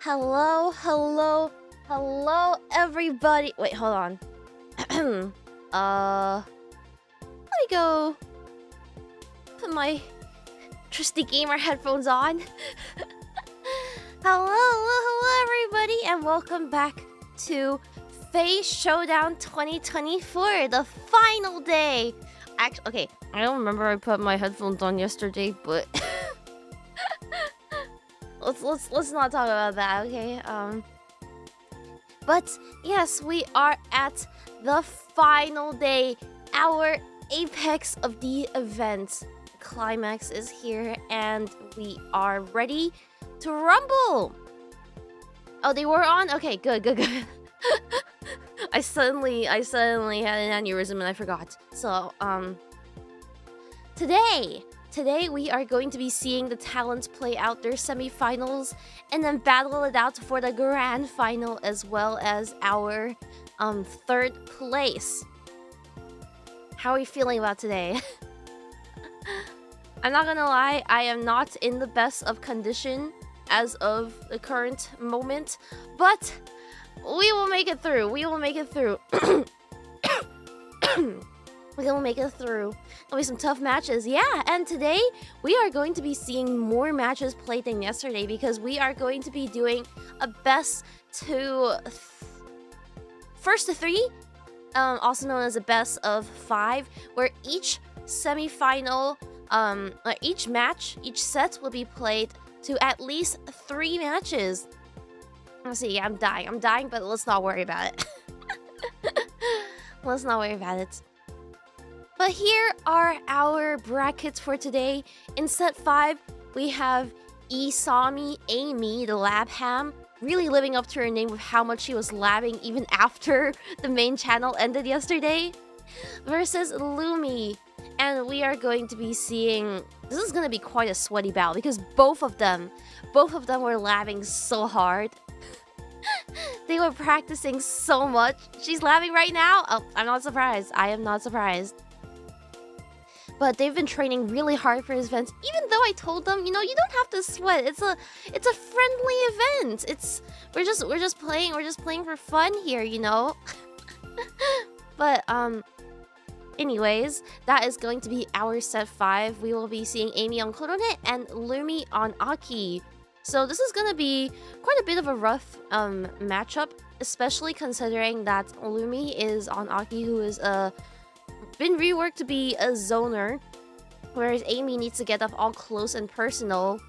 Hello, hello, hello, everybody. Wait, hold on. Let me go put my trusty gamer headphones on. Hello, everybody, and welcome back to Showdown 2024, the final day. Actually, okay, I don't remember I put my headphones on yesterday, but let's not talk about that, okay? But yes, we are at the final day, our apex of the event. Climax is here, and we are ready to rumble. Oh, they were on? Okay, good. I suddenly had an aneurysm and I forgot. So, Today we are going to be seeing the talents play out their semifinals and then battle it out for the grand final, as well as our third place. How are we feeling about today? I'm not gonna lie, I am not in the best of condition as of the current moment, but we will make it through. We will make it through. We're gonna make it through. There'll be some tough matches. Yeah, and today we are going to be seeing more matches played than yesterday, because we are going to be doing a first to three, also known as a best of 5, where each semifinal, each set will be played to at least 3 matches. Let's see, I'm dying, but let's not worry about it. Let's not worry about it. But here are our brackets for today. In set 5, we have Isami Amy, the lab ham, really living up to her name with how much she was labbing even after the main channel ended yesterday, versus Lumi. And we are going to be seeing... This is going to be quite a sweaty battle, because both of them were labbing so hard. They were practicing so much. She's labbing right now? Oh, I'm not surprised. I am not surprised. But they've been training really hard for this event, even though I told them, you don't have to sweat. It's a friendly event. We're just playing for fun here, But anyways, that is going to be our set 5. We will be seeing Amy on Korone and Lumi on Aki. So this is gonna be quite a bit of a rough matchup, especially considering that Lumi is on Aki, who is been reworked to be a zoner, whereas Amy needs to get up all close and personal.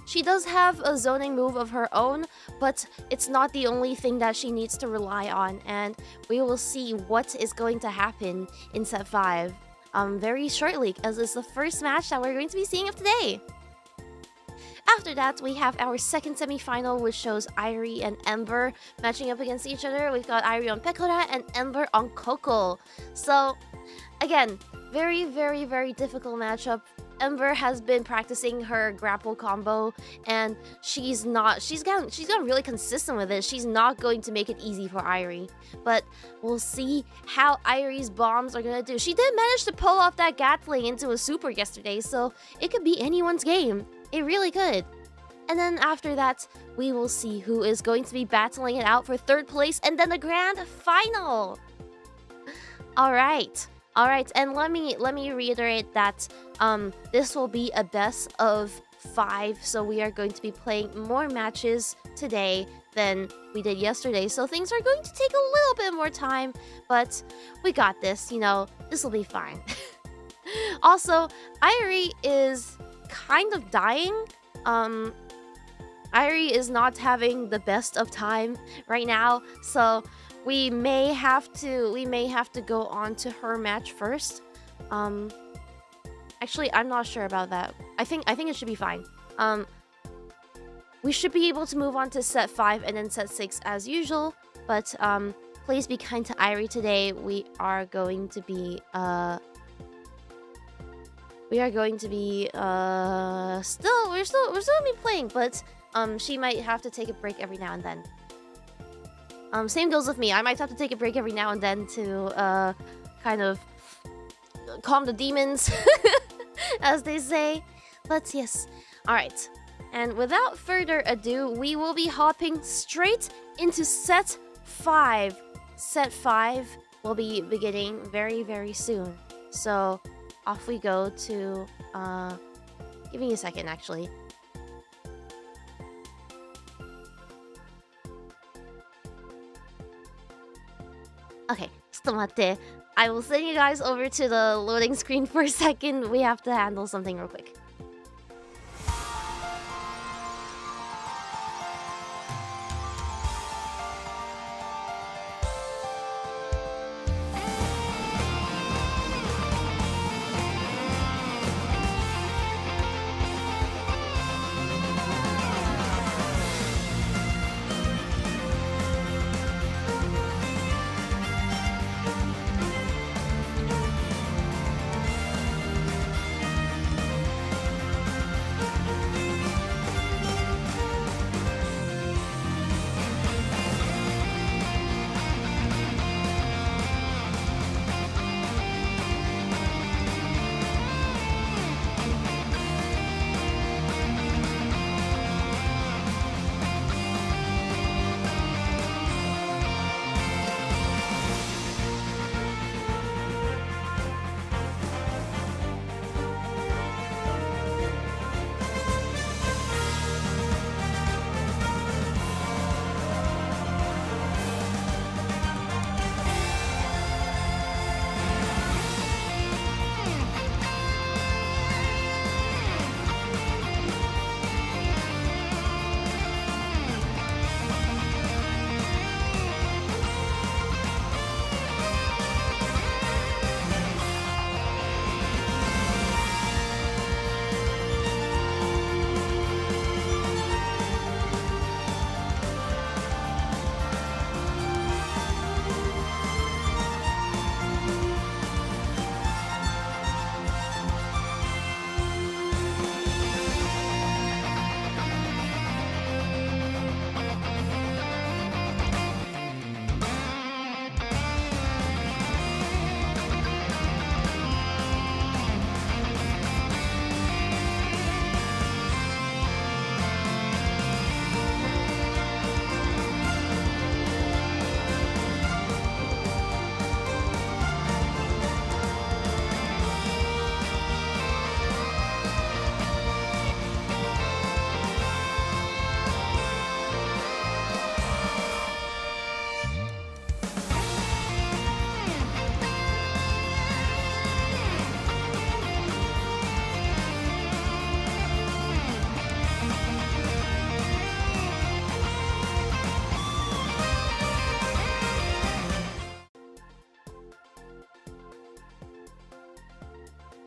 She does have a zoning move of her own, but it's not the only thing that she needs to rely on, and we will see what is going to happen in set 5 very shortly, as it's the first match that we're going to be seeing of today. After that, we have our second semi-final, which shows Irie and Ember matching up against each other. We've got Irie on Pekora and Ember on Coco. So, again, very, very, very difficult matchup. Ember has been practicing her grapple combo, and she's gotten really consistent with it. She's not going to make it easy for Irie, but we'll see how Irie's bombs are gonna do. She did manage to pull off that Gatling into a super yesterday, so it could be anyone's game. It really could. And then after that, we will see who is going to be battling it out for third place and then the grand final. All right, and let me reiterate that this will be a best of 5, so we are going to be playing more matches today than we did yesterday, so things are going to take a little bit more time, but we got this. This will be fine. Also, Irie is kind of dying. Irie is not having the best of time right now, so we may have to go on to her match first. Actually, I'm not sure about that. I think it should be fine. We should be able to move on to set 5 and then set 6 as usual, but please be kind to Irie today. We're still gonna be playing, but she might have to take a break every now and then. Same goes with me. I might have to take a break every now and then to kind of calm the demons, as they say. But yes, all right. And without further ado, we will be hopping straight into set 5. Set 5 will be beginning very, very soon. So off we go to, give me a second actually. Okay, ちょっと待って. I will send you guys over to the loading screen for a second. We have to handle something real quick.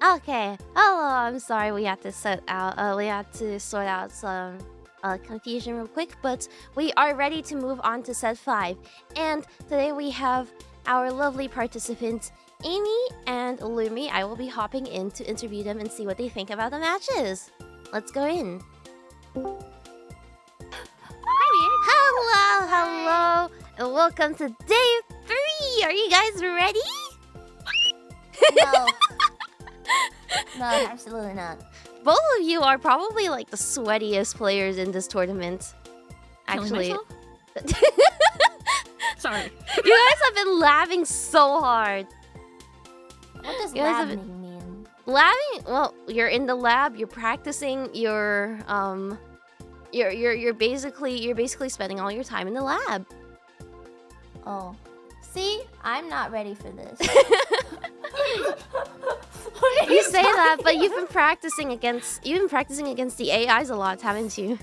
Okay. Hello. I'm sorry we had to sort out some confusion real quick, but we are ready to move on to set 5. And today we have our lovely participants, Amy and Lumi. I will be hopping in to interview them and see what they think about the matches. Let's go in. Hello, hello, and welcome to day 3. Are you guys ready? No. No, absolutely not. Both of you are probably like the sweatiest players in this tournament. Actually. Sorry. You guys have been laughing so hard. What does You guys have labbing mean? Labbing? Well, you're in the lab, you're practicing your you're basically spending all your time in the lab. Oh. See? I'm not ready for this. You say that, but you've been practicing against the AIs a lot, haven't you?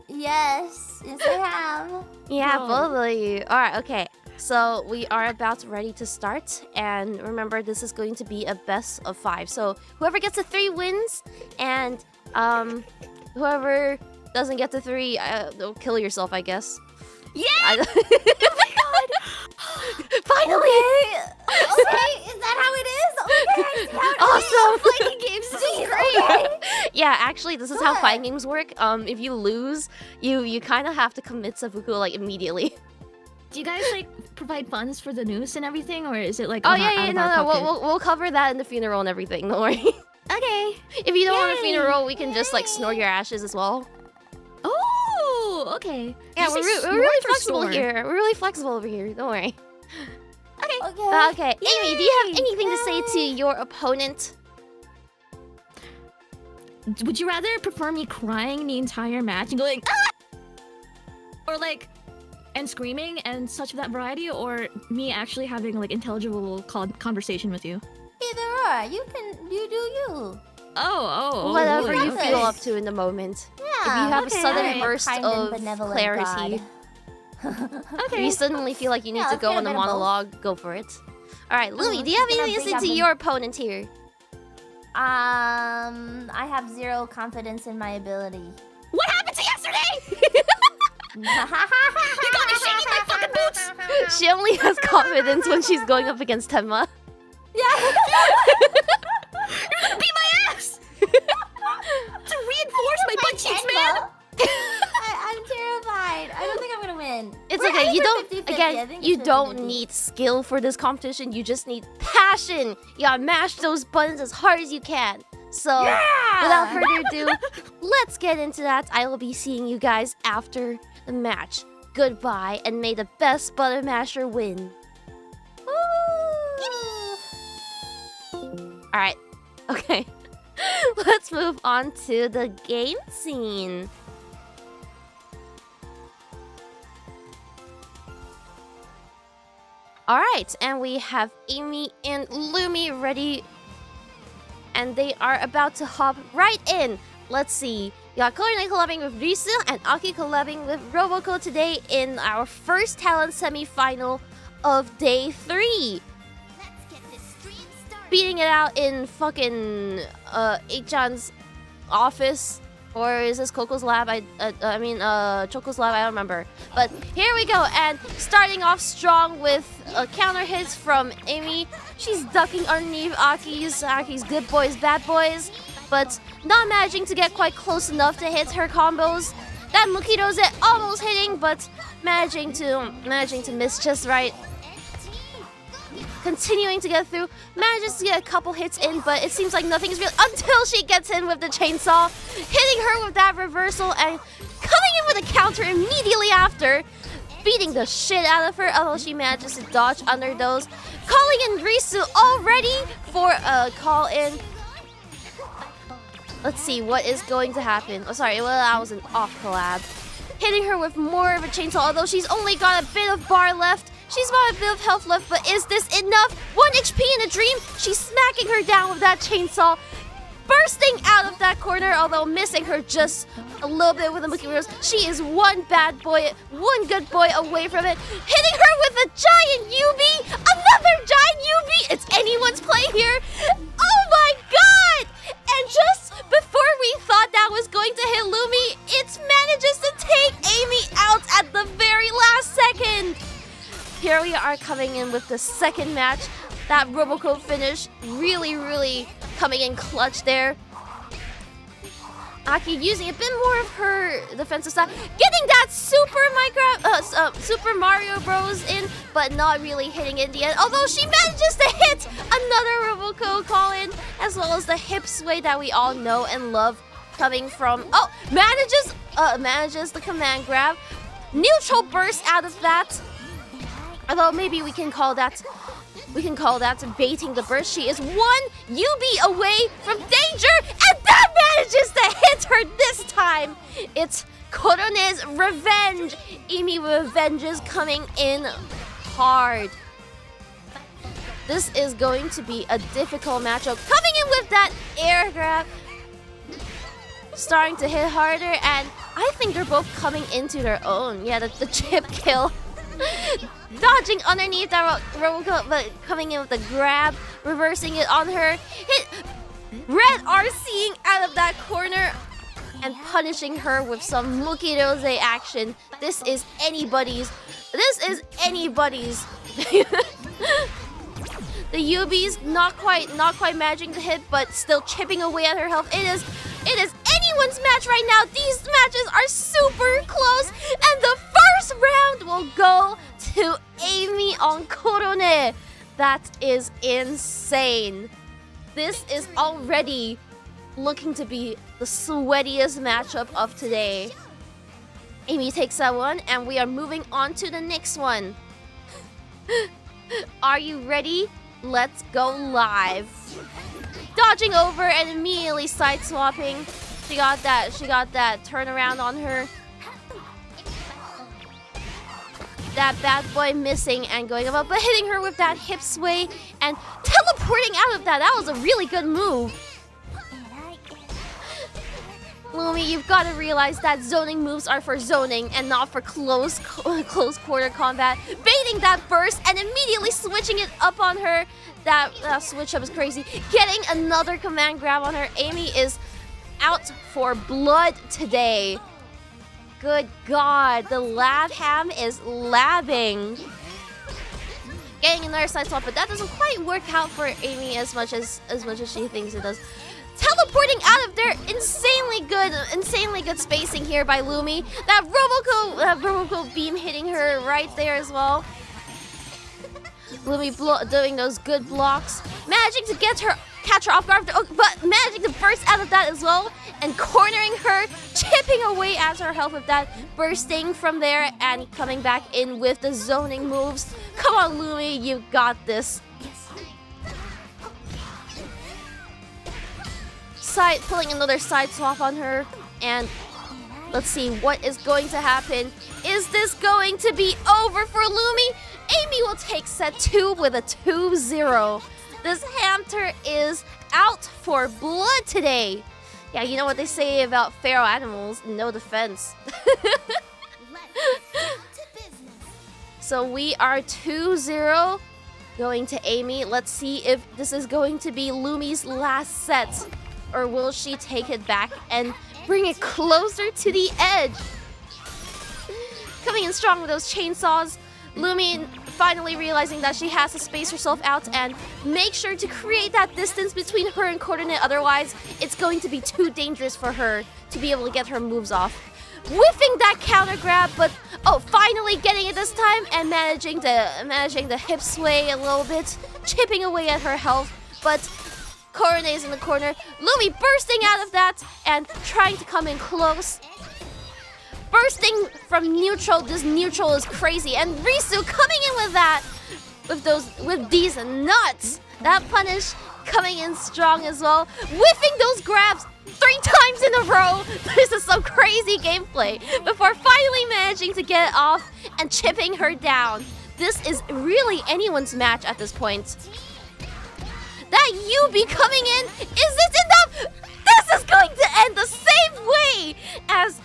Yes. Yes, I have. Yeah, No. both of you. Alright, okay. So we are about ready to start, and remember this is going to be a best of 5. So whoever gets to 3 wins, and whoever doesn't get to 3, kill yourself, I guess. Yeah! Oh my god! Finally! Okay, is that how it is? Okay, I see how it Awesome! is. Fighting games is great. Okay. Yeah, actually, this is how What? fighting games work. If you lose, you kind of have to commit seppuku like immediately. Do you guys like provide funds for the news and everything, or is it like Oh out yeah, of no, our pocket? we'll cover that in the funeral and everything. Don't worry. Okay. If you don't want a Yay. funeral, we can just like snore your ashes as well. Oh, okay. Yeah, Did we're, you say we're really smart or flexible store? here. We're really flexible over here. Don't worry. Okay. Okay, Amy, do you have Yay! anything to say to your opponent? Would you rather prefer me crying the entire match and going ah! Or like and screaming and such of that variety, or me actually having like intelligible conversation with you? Either or. You do you. Whatever you you got feel this. up to in the moment. Yeah. If you have a okay, sudden alright. burst Kind and of benevolent clarity, God. if Okay. you suddenly feel like you need Yeah, to let's go get a on a bit of both. monologue, go for it. Alright, Louie, do you have Gonna anything to bring say up to in- your opponent here? I have 0 confidence in my ability. What happened to yesterday? You got me shaking my fucking boots. She only has confidence when she's going up against Tenma. Yeah. You're gonna beat my ass to reinforce my butt cheeks, man. I'm terrified. I don't think I'm gonna win. It's We're okay. You either don't 50-50. I again. think You it's don't 50-50. need skill for this competition. You just need passion. You gotta mash those buttons as hard as you can. So, without further ado, let's get into that. I will be seeing you guys after the match. Goodbye, and may the best button masher win. All right. Okay. Let's move on to the game scene. Alright, and we have Amy and Lumi ready. And they are about to hop right in. Let's see. We got Korone collabing with Risu and Aki collabing with Roboco today in our first talent semi-final of day 3. Beating it out in fucking 8chan's office. Or is this Coco's lab? Choco's lab, I don't remember. But here we go, and starting off strong with counter hits from Amy. She's ducking underneath Aki's good boys, bad boys, but not managing to get quite close enough to hit her combos. That Mukidose almost hitting, but managing to miss just right. Continuing to get through, manages to get a couple hits in, but it seems like nothing is real until she gets in with the chainsaw, hitting her with that reversal and coming in with a counter immediately after, beating the shit out of her, although she manages to dodge under those. Calling in Risu already for a call in. Let's see what is going to happen. Oh, sorry, well, that was an off collab. Hitting her with more of a chainsaw, although she's only got a bit of bar left. She's got a bit of health left, but is this enough? 1 HP in a dream. She's smacking her down with that chainsaw, bursting out of that corner, although missing her just a little bit with the Mookie Rose. She is one bad boy, one good boy away from it. Hitting her with a giant UB, another giant UB. It's anyone's play here. Oh my god! And just before we thought that was going to hit Lumi, it manages to take Amy out at the very last second. Here we are coming in with the second match. That Roboco finish really coming in clutch there. Aki using a bit more of her defensive side, getting that Super Mario Bros in, but not really hitting it in the end. Although she manages to hit another Roboco call-in, as well as the hip sway that we all know and love coming from. Oh, manages the command grab, neutral burst out of that. Although maybe we can call that baiting the burst. She is 1 UB away from danger, and that manages to hit her this time. It's Korone's revenge. Amy revenge is coming in hard. This is going to be a difficult matchup. Coming in with that air grab, starting to hit harder, and I think they're both coming into their own. Yeah, the chip kill. Dodging underneath that Roboco, but coming in with the grab, reversing it on her. Hit Red RCing out of that corner and punishing her with some Mukidose action. This is anybody's. The UB's not quite managing to hit, but still chipping away at her health. It is anyone's match right now. These matches are super close, and the first round will go to Amy on Korone. That is insane. This is already looking to be the sweatiest matchup of today. Amy takes that one, and we are moving on to the next one. Are you ready? Let's go live. Dodging over and immediately side swapping. She got that turnaround on her. That bad boy missing and going above, but hitting her with that hip sway and teleporting out of that. That was a really good move. Lumi, you've got to realize that zoning moves are for zoning and not for close quarter combat. Baiting that burst and immediately switching it up on her. That switch up is crazy. Getting another command grab on her. Amy is out for blood today. Good God, the lab ham is labbing. Getting another side swap, but that doesn't quite work out for Amy as much as she thinks it does. Teleporting out of there, insanely good spacing here by Lumi. That Roboco beam hitting her right there as well. Lumi doing those good blocks, managing to catch her off guard, but managing to burst out of that as well, and cornering her, chipping away at her health with that, bursting from there and coming back in with the zoning moves. Come on, Lumi, you got this. Pulling another side swap on her, and let's see what is going to happen. Is this going to be over for Lumi? Amy will take set 2 with a 2-0. This hamster is out for blood today. Yeah, you know what they say about feral animals, no defense. So we are 2-0 going to Amy. Let's see if this is going to be Lumi's last set. Or will she take it back and bring it closer to the edge? Coming in strong with those chainsaws. Lumi finally realizing that she has to space herself out and make sure to create that distance between her and Coordinate. Otherwise, it's going to be too dangerous for her to be able to get her moves off. Whiffing that counter grab, but finally getting it this time and managing the hip sway a little bit, chipping away at her health, but Coordinate is in the corner. Lumi bursting out of that and trying to come in close. Bursting from neutral. This neutral is crazy. And Risu coming in with that. With these nuts. That punish coming in strong as well. Whiffing those grabs 3 times in a row. This is some crazy gameplay. Before finally managing to get it off and chipping her down. This is really anyone's match at this point. That Yubi coming in, is this enough? This is going to end the same way as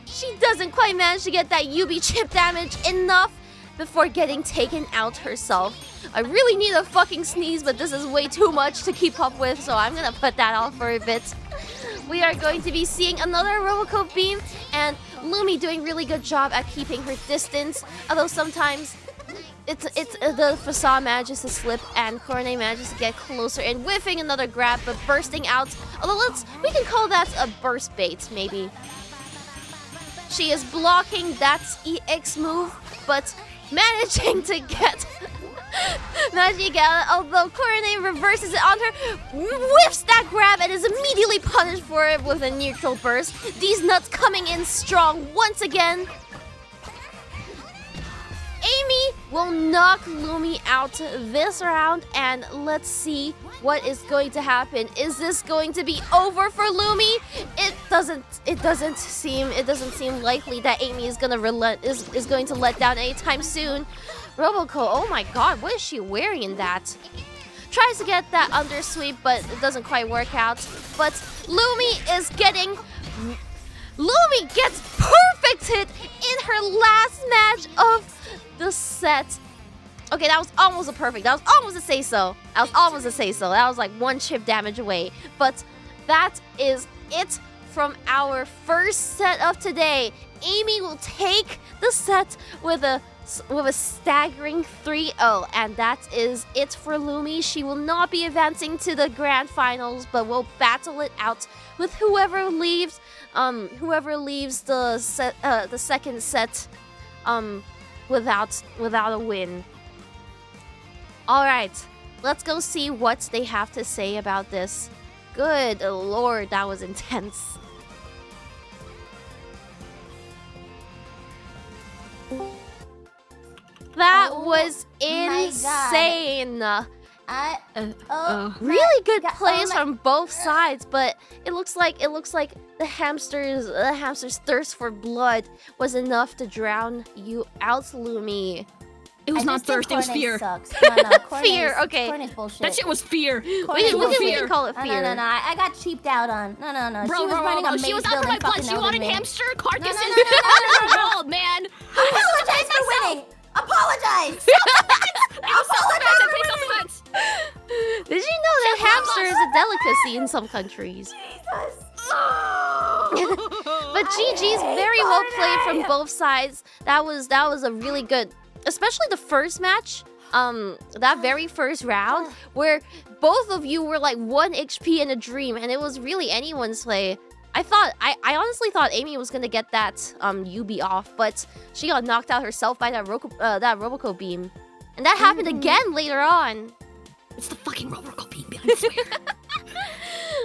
she doesn't quite manage to get that Yubi chip damage enough before getting taken out herself. I really need a fucking sneeze, but this is way too much to keep up with, so I'm gonna put that off for a bit. We are going to be seeing another Roboco beam, and Lumi doing really good job at keeping her distance, although sometimes the facade manages to slip and Coordinate manages to get closer and whiffing another grab but bursting out. Although we can call that a burst bait maybe. She is blocking that EX move but managing to get although Coordinate reverses it on her, whiffs that grab and is immediately punished for it with a neutral burst. These nuts coming in strong once again. Amy will knock Lumi out this round, and let's see what is going to happen. Is this going to be over for Lumi? It doesn't seem likely that Amy is gonna is going to let down anytime soon. Roboco, oh my god, what is she wearing in that? Tries to get that undersweep, but it doesn't quite work out. But Lumi gets perfect hit in her last match of the set. Okay, that was almost a perfect. That was almost a say-so. That was like 1 chip damage away. But that is it from our first set of today. Amy will take the set with a staggering 3-0, and that is it for Lumi. She will not be advancing to the grand finals, but will battle it out with whoever leaves the second set without a win. All right, let's go see what they have to say about this. Good lord, that was intense. That Oh was my God. insane. my Really good God, plays my- from both sides, but it looks like the hamster's thirst for blood was enough to drown you out, Lumi. It was I not just think thirst, it was Cornet fear. Sucks. No, Cornet Fear, is- okay. Cornet's bullshit. That shit was fear. Cornet's We bullshit. can call it fear. No. I got cheaped out on. No. Bro, She was running a maze she was out for my building blood. fucking She wanted Elden Ring. hamster carcasses No. in the world, man. Apologize for winning. Apologize. Please self-defense. Did you know that hamster is a delicacy in some countries? Jesus. But GG's very well played from both sides. That was a really good, especially the first match. That very first round where both of you were like 1 HP in a dream, and it was really anyone's play. I honestly thought Amy was gonna get that Yubi off, but she got knocked out herself by that Roboco beam, and that happened again later on. It's the fucking Roboco beam, I swear.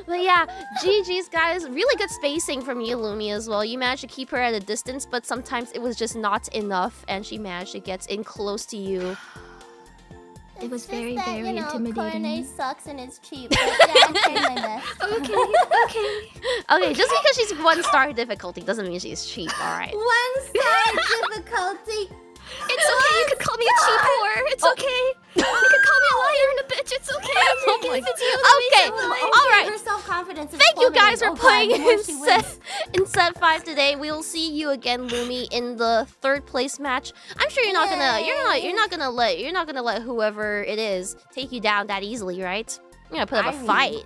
But yeah, GG's guys, really good spacing from you, Lumi, as well. You managed to keep her at a distance, but sometimes it was just not enough, and she managed to get in close to you. It was It's very, just that, very you know, intimidating. Cornet sucks and it's cheap. But yeah, I'm trying my best. Okay. Okay, just because she's 1-star difficulty doesn't mean she's cheap, alright? 1-star difficulty. It's okay, you could call me a cheap whore. It's okay. You could call me a liar and a bitch. It's okay. Oh my Okay, Okay, alright. Her self-confidence is Thank you plummeting. guys for Oh, playing God, the more in she wins. set 5 today. We will see you again, Lumi, in the 3rd place match. I'm sure you're not gonna let whoever it is take you down that easily, right? You're gonna put up a Irene. fight.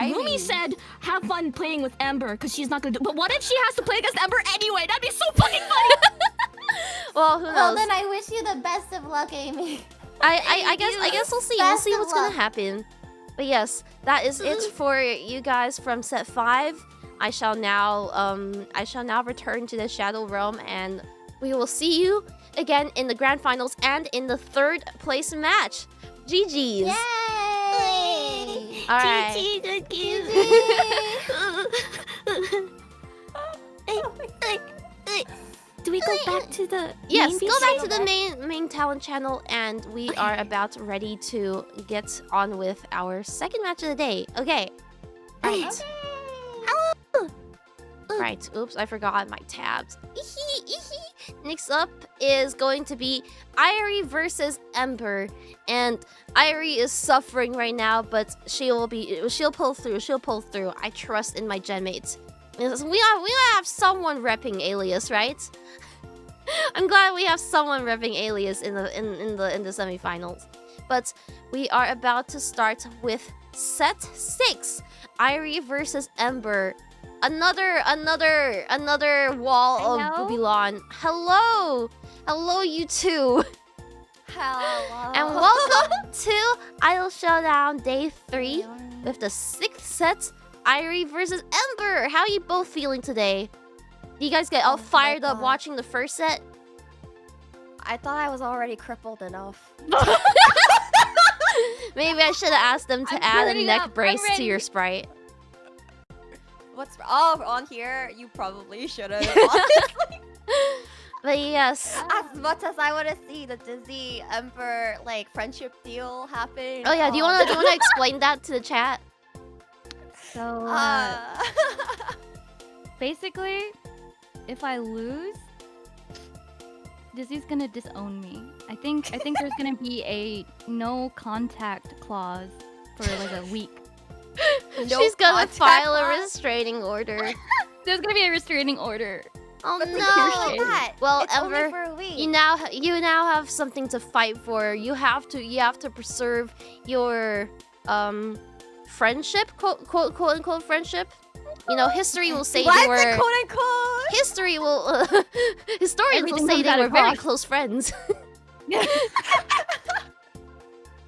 Rumi said, have fun playing with Ember, because she's not gonna do. But what if she has to play against Ember anyway? That'd be so fucking funny. Well, who knows? Well, then I wish you the best of luck, Amy. I guess we'll see. We'll Best see of what's gonna luck. happen. But yes, that is it for you guys from set 5. I shall now return to the Shadow Realm, and we will see you again in the grand finals and in the 3rd place match. GG's. Yay! All right. Do we go back to the Yes, main go back VC? to the main talent channel, and we are about ready to get on with our 2nd match of the day. Okay. Right. Right. Oops, I forgot my tabs. Next up is going to be Irie versus Ember, and Irie is suffering right now, but she'll pull through. She'll pull through. I trust in my gen mates. We gotta have someone repping Alias, right? I'm glad we have someone repping Alias in the semifinals. But we are about to start with set 6. Irie versus Ember. Another wall of Hello? Babylon. Hello, you two. Hello. And welcome to Idol Showdown Day 3 with the 6th set, Irie versus Ember. How are you both feeling today? Do you guys get all Oh my fired up God. watching the first set? I thought I was already crippled enough. Maybe I should have asked them to I'm add a turning neck up. I'm brace to ready. your sprite. On here? You probably should have. But yes. As much as I want to see the Disney Emperor like friendship deal happen. Oh yeah, do you wanna explain that to the chat? So Uh, basically, if I lose, Disney's gonna disown me. I think there's gonna be a no contact clause for like a week. No She's gonna contact file a clause? restraining order. There's gonna be a restraining order. Oh What's the no! cure for that? Well, it's only Ember, for a week. you now have something to fight for. You have to preserve your friendship, quote unquote friendship. You know, history will say What's they were. the quote unquote? History will historians will Everything say comes they out were of very cost. close friends.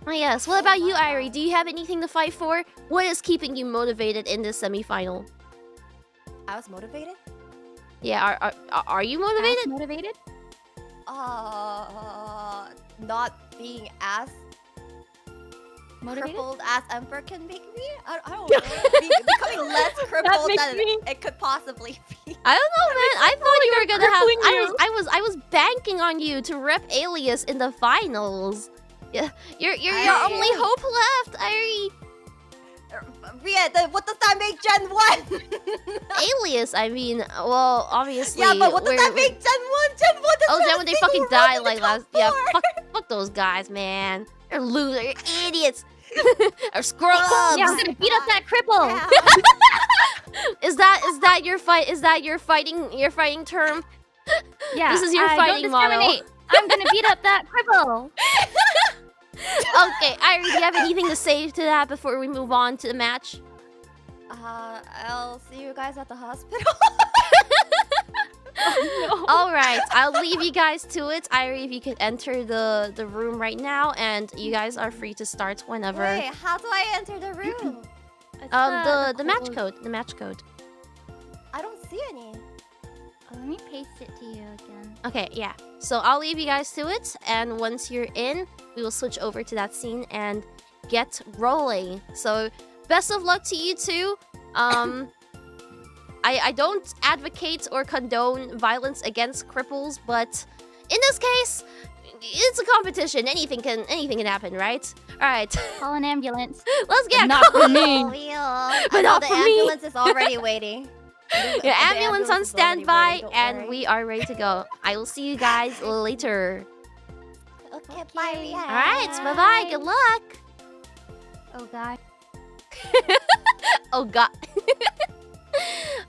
Oh yes. What about you, Irie? Do you have anything to fight for? What is keeping you motivated in this semifinal? I was motivated. Yeah, are you motivated? Motivated? Not being asked Motivated? crippled as Emperor can make me? I don't know. Becoming less crippled makes than me- it could possibly be. I don't know, man. I thought you were gonna have. crippling you. I was banking on you to rep Alias in the finals. Yeah, you're your Irie. only hope left, Irie. Yeah, what does that make Gen 1? Alias, I mean, well, obviously. Yeah, but what does that we're- make Gen 1? Gen 1 doesn't Oh, have then a when they single fucking run died in the like top last. Yeah, four. fuck those guys, man. They're losers. They're idiots. Or scrubs. Yeah, I'm gonna beat up that cripple. Yeah. Is that your fight? Is that your fighting term? Yeah, This is your I fighting don't model. discriminate. I'm gonna beat up that cripple. Okay, Irie, do you have anything to say to that before we move on to the match? I'll see you guys at the hospital. All right, I'll leave you guys to it. Irie, if you could enter the room right now, and you guys are free to start whenever. Wait, how do I enter the room? It's, The match code. code. The match code. I don't see any. Oh, let me paste it to you again. Okay, yeah. So I'll leave you guys to it, and once you're in, we will switch over to that scene and get rolling. So best of luck to you two. I don't advocate or condone violence against cripples, but in this case, it's a competition. Anything can happen, right? All right, Call an ambulance. let's get Not for going. me. But not the for me. ambulance is already waiting. Your The ambulance on is already standby, waiting, don't and worry. we are ready to go. I will see you guys later. Okay, bye. Okay. All right, bye bye. Good luck. Oh god. Oh god.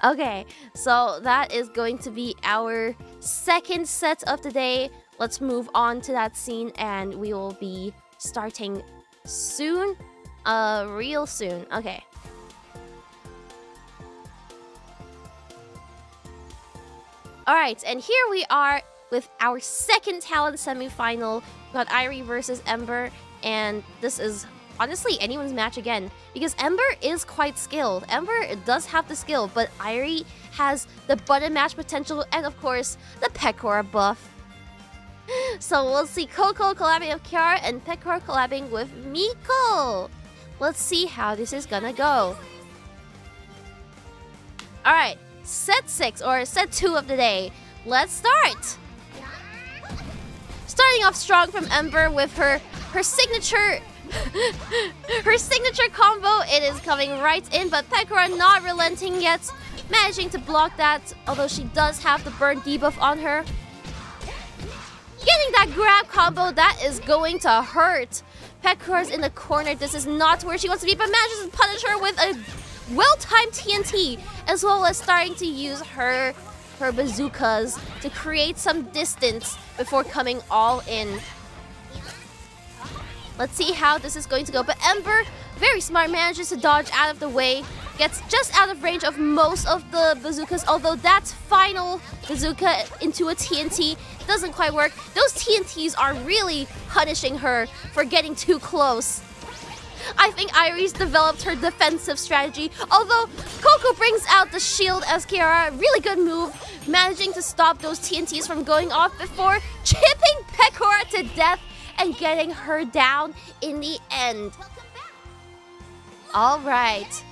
Okay, so that is going to be our second set of the day. Let's move on to that scene, and we will be starting soon. Real soon. Okay. Alright, and here we are with our second talent semifinal. We got Irie versus Ember, and this is honestly anyone's match again, because Ember is quite skilled. Ember does have the skill, but Irie has the button match potential and of course the Pekora buff. So we'll see Coco collabing with Kiara and Pekora collabing with Miko. Let's see how this is gonna go. Alright, set 6 or set 2 of the day. Let's start! Starting off strong from Ember with her signature her signature combo. It is coming right in, but Pekora not relenting yet, managing to block that, although she does have the burn debuff on her. Getting that grab combo, that is going to hurt. Pekora's in the corner. This is not where she wants to be, but manages to punish her with a well-timed TNT, as well as starting to use her bazookas to create some distance before coming all in. Let's see how this is going to go. But Ember, very smart, manages to dodge out of the way, gets just out of range of most of the bazookas, although that final bazooka into a TNT doesn't quite work. Those TNTs are really punishing her for getting too close. I think Irie's developed her defensive strategy, although Coco brings out the shield as Kiara. Really good move, managing to stop those TNTs from going off before chipping Pekora to death and getting her down in the end. Alright.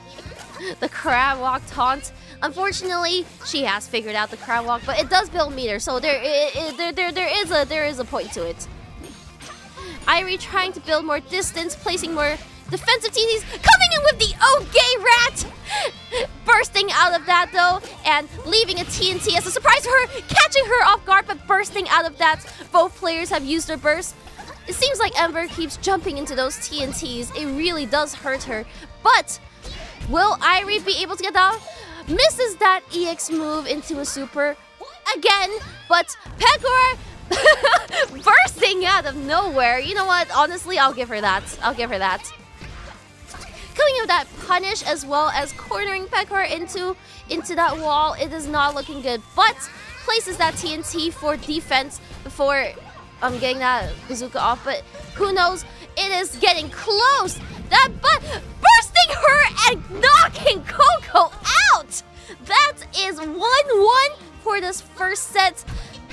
The crab walk taunt. Unfortunately, she has figured out the crab walk, but it does build meter, so there is a point to it. Irie trying to build more distance, placing more defensive TNTs, coming in with the "Oh gay rat!" Bursting out of that though, and leaving a TNT as a surprise for her, catching her off guard, but bursting out of that. Both players have used their burst. It seems like Ember keeps jumping into those TNTs. It really does hurt her. But will Irie be able to get down? Misses that EX move into a super again, but Pekora bursting out of nowhere. You know what? Honestly, I'll give her that. I'll give her that. Coming in with that punish as well as cornering Pekora into that wall. It is not looking good, but places that TNT for defense before getting that bazooka off. But who knows? It is getting close. That but bursting her and knocking Coco out. That is 1-1 for this first set.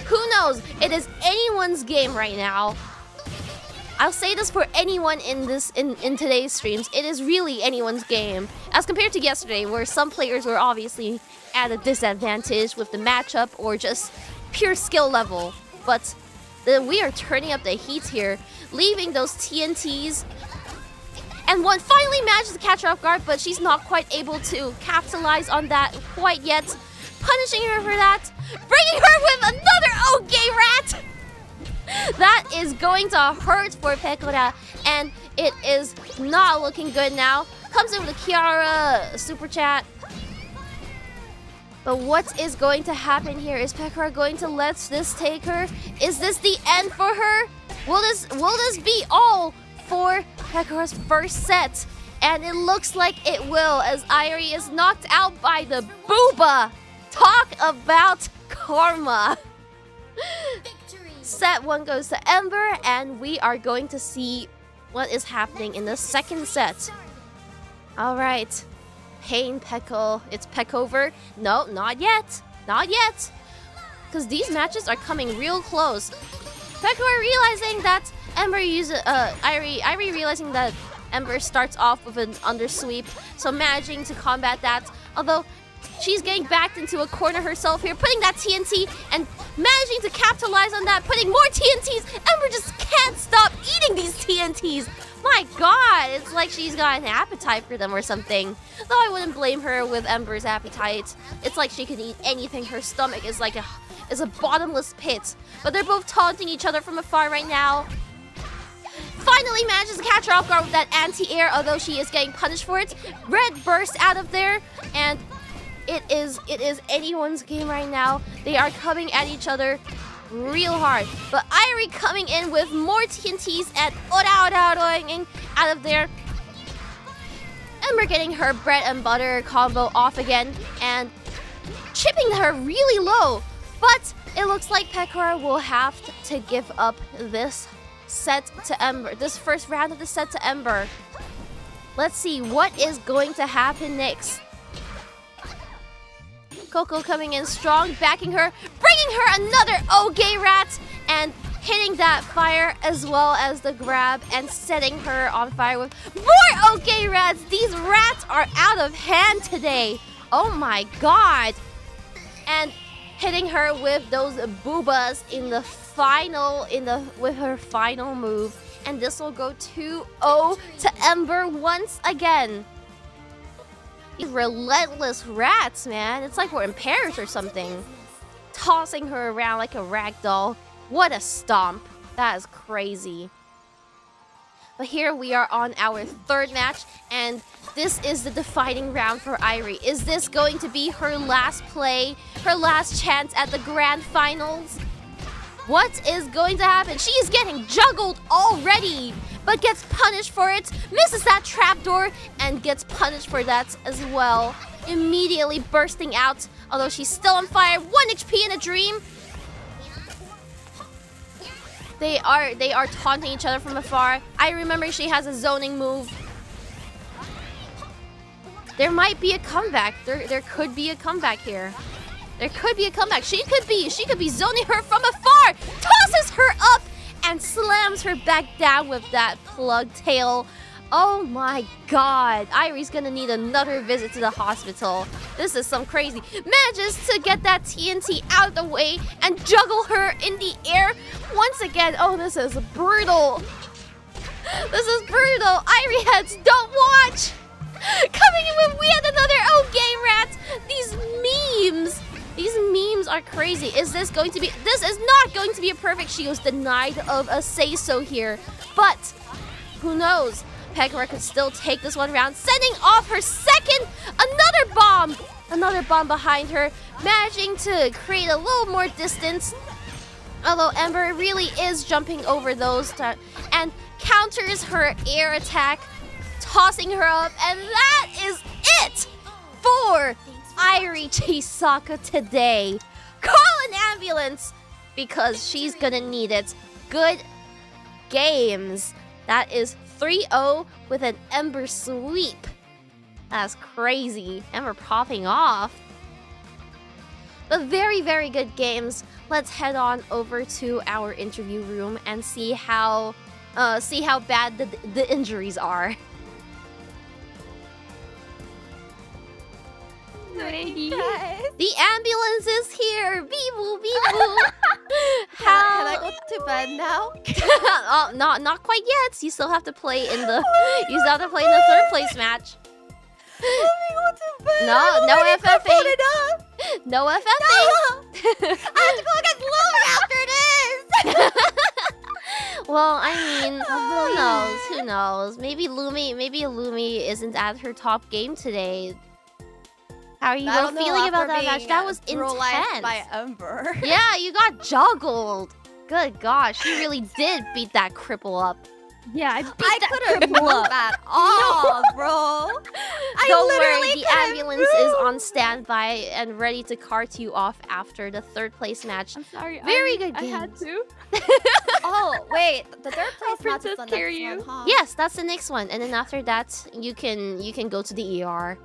Who knows? It is anyone's game right now. I'll say this for anyone in today's streams. It is really anyone's game. As compared to yesterday, where some players were obviously at a disadvantage with the matchup or just pure skill level. But we are turning up the heat here, leaving those TNTs. And one finally manages to catch her off guard, but she's not quite able to capitalize on that quite yet. Punishing her for that, bringing her with another okay rat. That is going to hurt for Pekora, and it is not looking good now. Comes in with a Kiara super chat. But what is going to happen here? Is Pekora going to let this take her? Is this the end for her? Will this be all for Pekora's first set? And it looks like it will, as Irie is knocked out by the booba. Talk about karma. Set 1 goes to Ember, and we are going to see what is happening in the second set. All right. Pain Pekko. It's Peckover. No, not yet. Not yet. Because these matches are coming real close. Pekko realizing that Ember uses Irie realizing that Ember starts off with an undersweep, so managing to combat that. Although she's getting backed into a corner herself here, putting that TNT and managing to capitalize on that, putting more TNTs. Ember just can't stop eating these TNTs. My god, it's like she's got an appetite for them or something. Though I wouldn't blame her with Ember's appetite. It's like she can eat anything. Her stomach is like a bottomless pit. But they're both taunting each other from afar right now. Finally manages to catch her off guard with that anti-air, although she is getting punished for it. Red bursts out of there, and it is anyone's game right now. They are coming at each other real hard. But Irie coming in with more TNTs and ora out of there. Ember getting her bread and butter combo off again and chipping her really low. But it looks like Pekora will have to give up this set to Ember. This first round of the set to Ember. Let's see what is going to happen next. Coco coming in strong, backing her, bringing her another okay rat, and hitting that fire as well as the grab and setting her on fire with more okay rats. These rats are out of hand today. Oh my god. And hitting her with those boobas in the final, with her final move. And this will go 2-0 to Ember once again. These relentless rats, man. It's like we're in Paris or something. Tossing her around like a rag doll. What a stomp. That is crazy. But here we are on our third match, and this is the defining round for Irie. Is this going to be her last play, her last chance at the grand finals? What is going to happen? She is getting juggled already, but gets punished for it, misses that trapdoor, and gets punished for that as well. Immediately bursting out, although she's still on fire. 1 HP in a dream. They are taunting each other from afar. I remember she has a zoning move. There might be a comeback. There could be a comeback here. There could be a comeback. She could be zoning her from afar. Tosses her up and slams her back down with that plug tail. Oh my god. Irie's gonna need another visit to the hospital. This is some crazy. Manages to get that TNT out of the way and juggle her in the air once again. Oh, this is brutal. This is brutal. Irie heads, don't watch. Coming in with yet another okay rat. These memes are crazy. Is this going to be... This is not going to be a perfect. She was denied of a say-so here. But who knows? Pekora could still take this one round, sending off her second, another bomb behind her, managing to create a little more distance. Although Ember really is jumping over those and counters her air attack, tossing her up, and that is it for Irie Chisaka today. Call an ambulance because she's gonna need it. Good games. That is 3-0 with an Ember sweep. That's crazy. Ember popping off. But very, very good games. Let's head on over to our interview room and see how see how bad the injuries are. Lady. Guys, The ambulance is here! Beeboo, beeboo! can I go to bed now? Oh, not quite yet. You still have to play in the you still have to play in the third place match. Let me go to bed. No, I'm no already FFA. comforted up. No FFA. I have to go against Lumi after this. Well, I mean, who knows? Who knows? Maybe Lumi isn't at her top game today. How are you I both don't know, feeling about after that match? being That was brutalized intense. by Ember. Yeah, you got juggled. Good gosh, you really did beat that cripple up. Yeah, I beat I that couldn't cripple move up. at all, bro. I Don't literally worry, the couldn't ambulance is move. on standby and ready to cart you off after the third place match. I'm sorry. Very Ari, good I had games. to. Oh wait, the third place match is Princess the carry next you. one, huh? Yes, that's the next one, and then after that, you can go to the ER.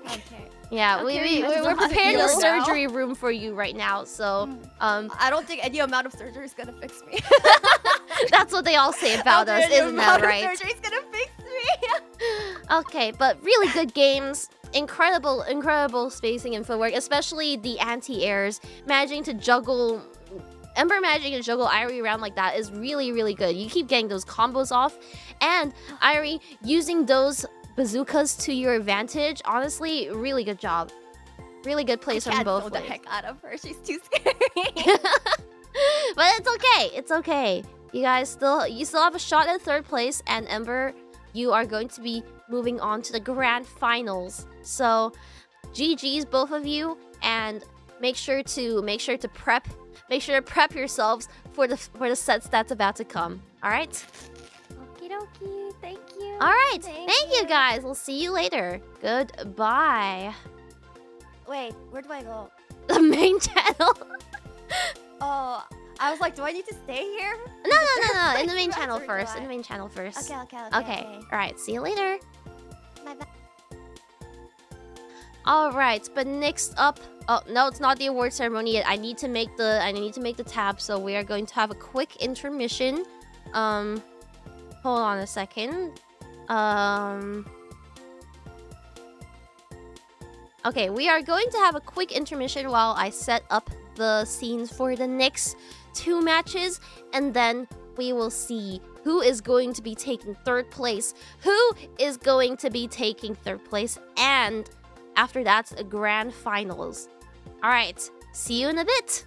Okay. Yeah, Okay, I we're still have to preparing heal the now. surgery room for you right now. So, I don't think any amount of surgery is gonna fix me. that's what they all say about us, Any isn't that amount of right? Surgery is gonna fix me. Okay, but really good games. Incredible spacing and footwork, especially the anti-airs. Managing to juggle Ember managing to juggle Irie around like that is really good. You keep getting those combos off, and Irie using those bazookas to your advantage. Honestly, really good job. Really good plays I from can't both throw the ways. heck out of her. She's too scary. But it's okay. It's okay. You guys still have a shot at third place, and Ember, you are going to be moving on to the grand finals. So, GG's both of you, and make sure to prep yourselves for the sets that's about to come. All right. Okie dokie. Thank you. All right. Thank Thank you you. guys. We'll see you later. Goodbye. Wait, where do I go? The main channel. Oh, I was like, do I need to stay here? No. In the main Right, channel or do first. I? In the main channel first. Okay. Okay. All right. See you later. Bye-bye. All right, but next up, oh no, it's not the award ceremony yet. I need to make the tab, so we are going to have a quick intermission. Hold on a second. Okay, we are going to have a quick intermission while I set up the scenes for the next two matches, and then we will see who is going to be taking third place, and after that, the grand finals. All right, see you in a bit.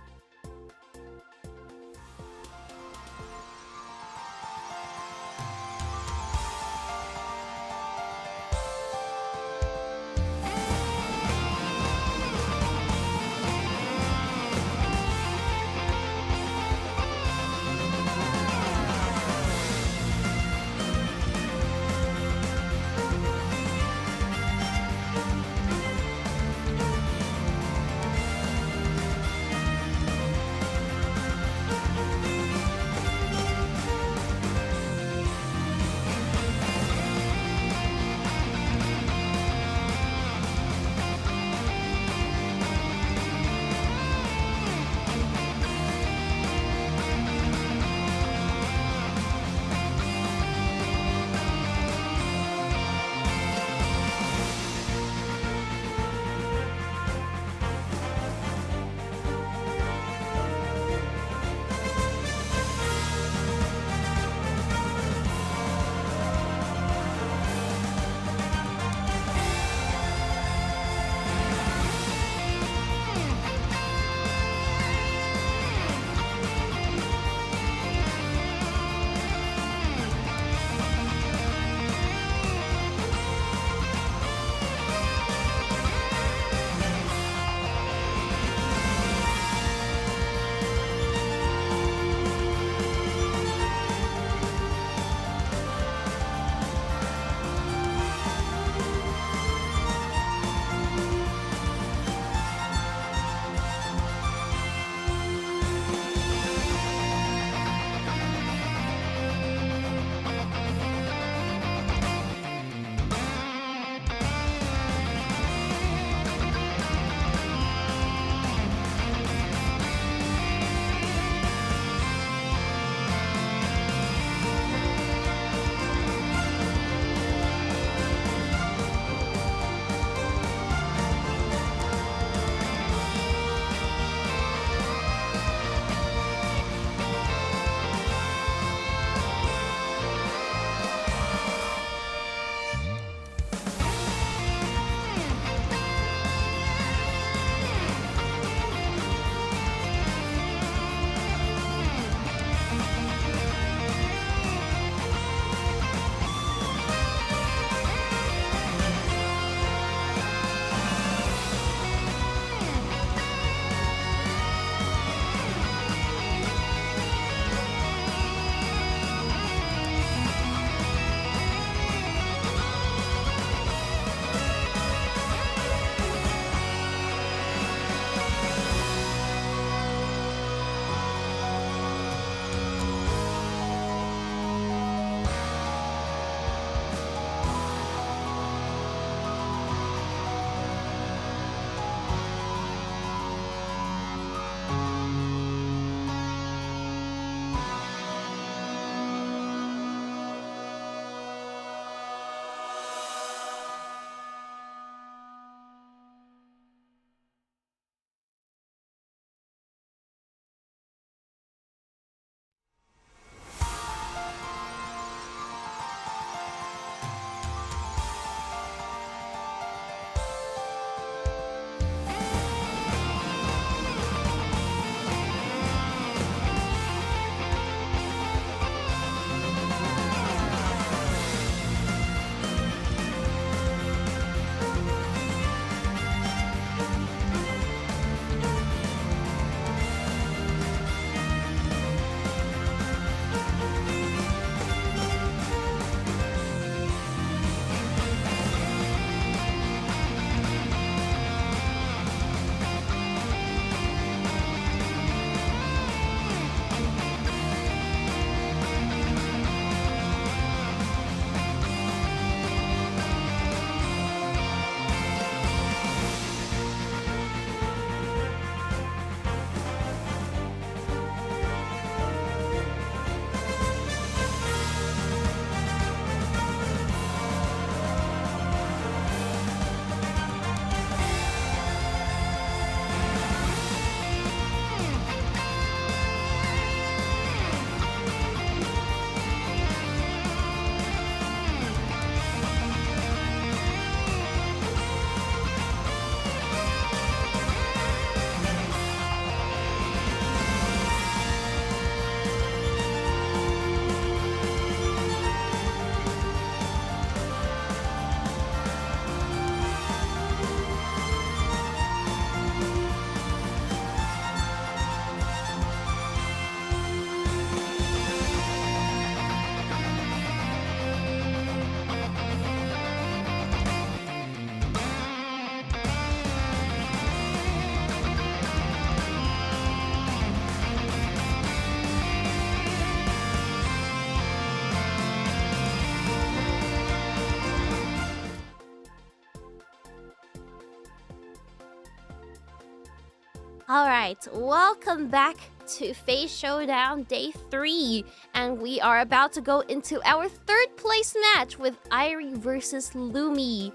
Alright, welcome back to Face Showdown Day 3. And we are about to go into our third place match with Irie versus Lumi.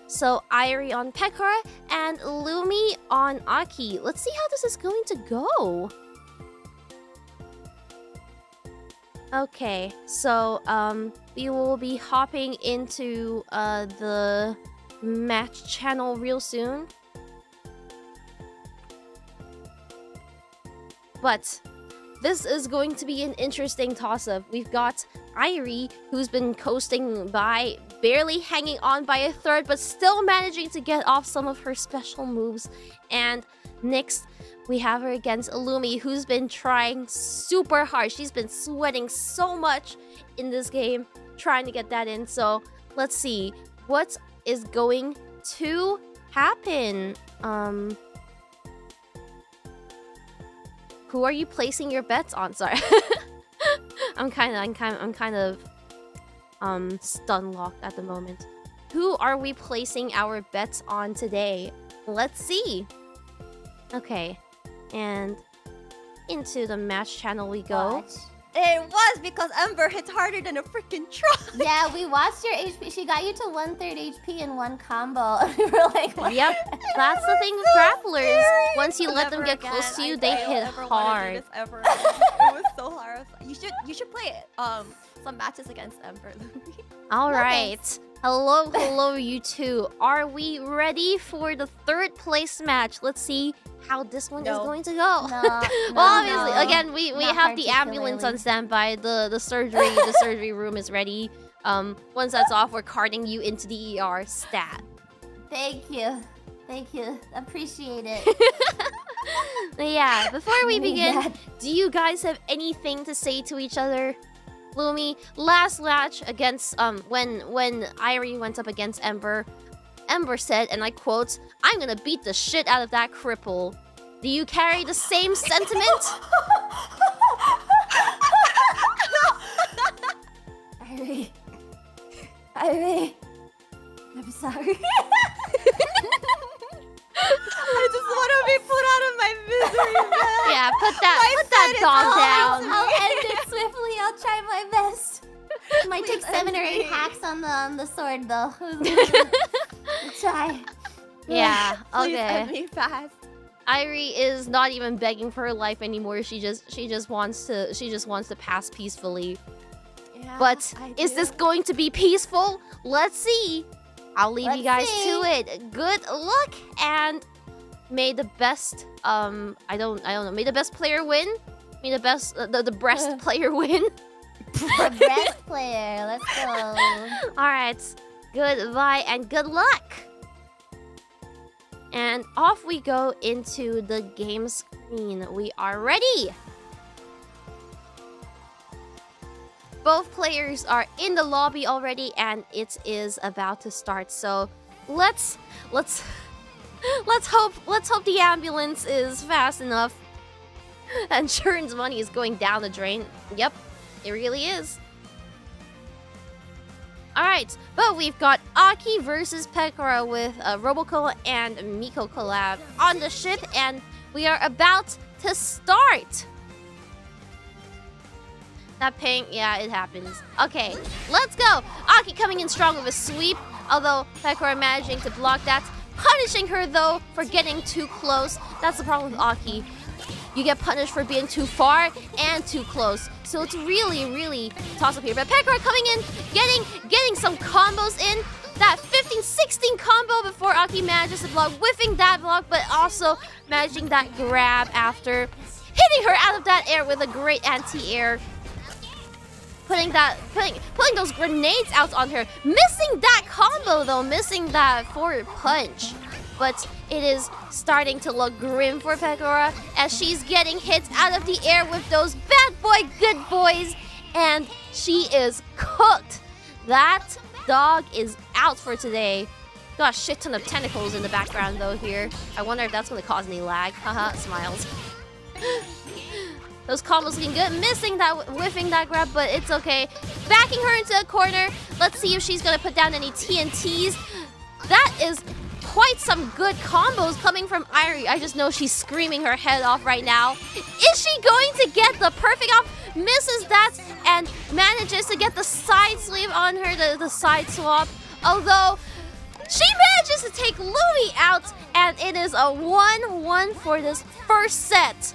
So Irie on Pekora and Lumi on Aki. Let's see how this is going to go. Okay, so we will be hopping into the match channel real soon. But this is going to be an interesting toss-up. We've got Irie, who's been coasting by, barely hanging on by a third, but still managing to get off some of her special moves. And next, we have her against Lumi, who's been trying super hard. She's been sweating so much in this game, trying to get that in. So let's see what is going to happen. Who are you placing your bets on? Sorry. I'm kind of stun locked at the moment. Who are we placing our bets on today? Let's see. Okay. And into the match channel we go. Watch. It was because Ember hits harder than a freaking truck. Yeah, we watched your HP. She got you to 1/3 HP in one combo. We were like, what? Yep, that's the thing with grapplers. Once you let them Never get again. close to you, I they don't hit ever wanna do hard. this ever again. It was so hard. You should play some matches against Ember. All No, right. thanks. Hello, you two. Are we ready for the third place match? Let's see how this one is No. going to go. No, Well, obviously, no. again, we Not have the ambulance on particularly. standby. The surgery room is ready. Once that's off, we're carting you into the ER stat. Thank you. Thank you. Appreciate it. But yeah, before we Need begin, that. do you guys have anything to say to each other? Lumi, last match against when Irie went up against Ember, Ember said, and I quote, "I'm gonna beat the shit out of that cripple." Do you carry the same sentiment? Irie. Irie. I'm sorry. I just want to be put out of my misery, man. Yeah, put that dog down. I'll end it swiftly. I'll try my best. Might take Please 7 or end 8 me. hacks on the sword though. I'll try. Yeah, Please okay. end me fast. Irie is not even begging for her life anymore. She just wants to pass peacefully. Yeah, But I is do. this going to be peaceful? Let's see. I'll leave you guys Let's see. to it. Good luck, and may the best I don't know. May the best player win. May the best the breast player win. The breast player. Let's go. All right. Goodbye and good luck. And off we go into the game screen. We are ready. Both players are in the lobby already, and it is about to start. So let's hope the ambulance is fast enough. Insurance money is going down the drain. Yep, it really is. Alright, but we've got Aki versus Pekora with Roboco and Miko collab on the ship, and we are about to start. That ping, yeah, it happens. Okay, let's go. Aki coming in strong with a sweep, although Pekora managing to block that. Punishing her, though, for getting too close. That's the problem with Aki. You get punished for being too far and too close. So it's really toss up here. But Pekora coming in, getting some combos in. That 15-16 combo before Aki manages to block, whiffing that block, but also managing that grab after. Hitting her out of that air with a great anti-air. Putting those grenades out on her. Missing that combo though, missing that forward punch. But it is starting to look grim for Pekora as she's getting hits out of the air with those bad boy good boys. And she is cooked. That dog is out for today. Got a shit ton of tentacles in the background though here. I wonder if that's gonna cause any lag. Haha, smiles. Those combos looking good. Missing that, whiffing that grab, but it's okay. Backing her into a corner. Let's see if she's gonna put down any TNTs. That is quite some good combos coming from Irie. I just know she's screaming her head off right now. Is she going to get the perfect off? Misses that and manages to get the side sleeve on her, the side swap. Although, she manages to take Lumi out, and it is a 1-1 for this first set.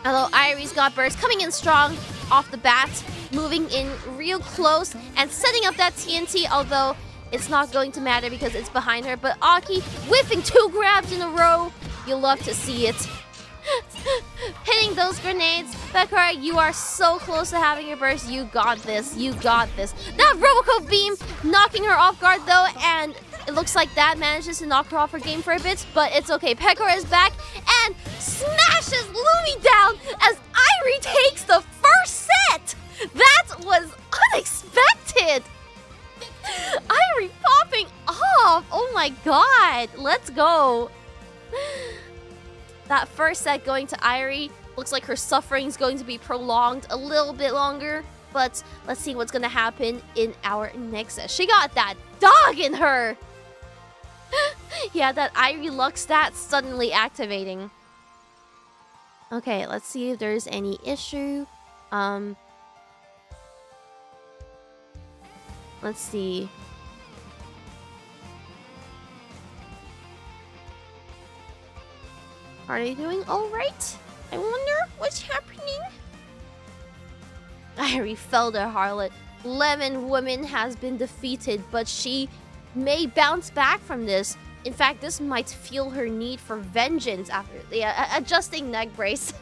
Although Irie's got burst coming in strong off the bat, moving in real close and setting up that TNT, although it's not going to matter because it's behind her. But Aki whiffing 2 grabs in a row. You'll love to see it. Hitting those grenades. Pekora, you are so close to having your burst. You got this. You got this. That Roboco beam knocking her off guard though, and it looks like that manages to knock her off her game for a bit, but it's okay. Pekora is back and smashes Lumi down as Irie takes the first set. That was unexpected. Irie popping off. Oh my god. Let's go. That first set going to Irie. Looks like her suffering is going to be prolonged a little bit longer. But let's see what's going to happen in our next set. She got that dog in her. Yeah, that Irie Lux stat suddenly activating. Okay, let's see if there's any issue. Let's see. Are they doing all right? I wonder what's happening. Irie fell to Harlot. Lemon Woman has been defeated, but she may bounce back from this. In fact, this might fuel her need for vengeance after the adjusting neck brace.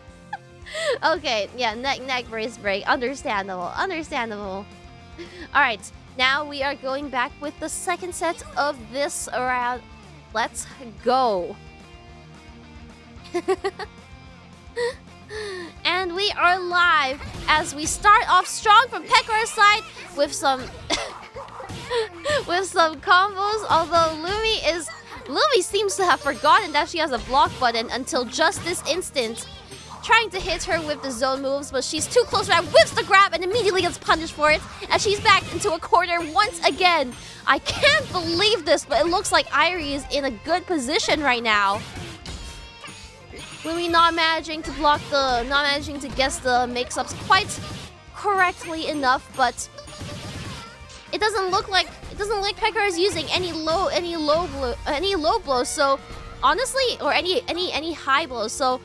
Okay, yeah, neck brace break. Understandable, understandable. All right, now we are going back with the second set of this round. Let's go. And we are live as we start off strong from Pekora's side with some with some combos. Although Lumi seems to have forgotten that she has a block button until just this instant, trying to hit her with the zone moves, but she's too close. Right, whips the grab and immediately gets punished for it as she's back into a corner once again. I can't believe this, but it looks like Irie is in a good position right now. Lumi not managing to guess the mix-ups quite correctly enough, but it doesn't look like Pekora is using any low blows. So honestly, or any high blows. So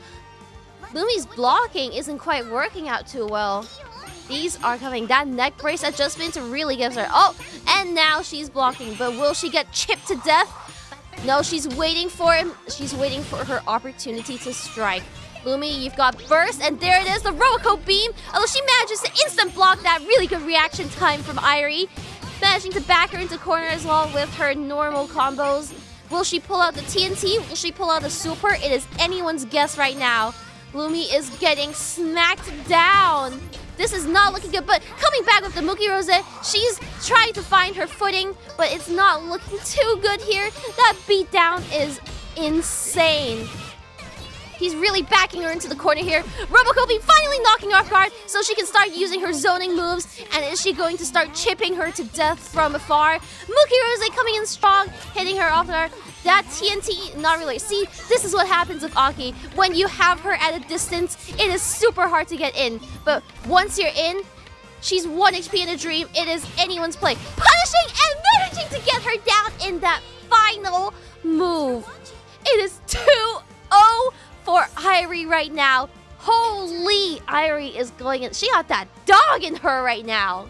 Lumi's blocking isn't quite working out too well. These are coming. That neck brace adjustment really gives her. Oh, and now she's blocking, but will she get chipped to death? No, she's waiting for him. She's waiting for her opportunity to strike. Lumi, you've got burst, and there it is, the Roboco beam. Although she manages to instant block that. Really good reaction time from Irie. Managing to back her into corner as well with her normal combos. Will she pull out the TNT? Will she pull out the super? It is anyone's guess right now. Lumi is getting smacked down. This is not looking good, but coming back with the Mookie Rose, she's trying to find her footing, but it's not looking too good here. That beatdown is insane. He's really backing her into the corner here. Robocopi finally knocking her off guard so she can start using her zoning moves. And is she going to start chipping her to death from afar? Mookie Rose coming in strong, hitting her off guard. That TNT, not really. See, this is what happens with Aki. When you have her at a distance, it is super hard to get in. But once you're in, she's 1 HP in a dream. It is anyone's play. Punishing and managing to get her down in that final move. It is 2-0 for Irie right now. Holy, Irie is going in. She got that dog in her right now.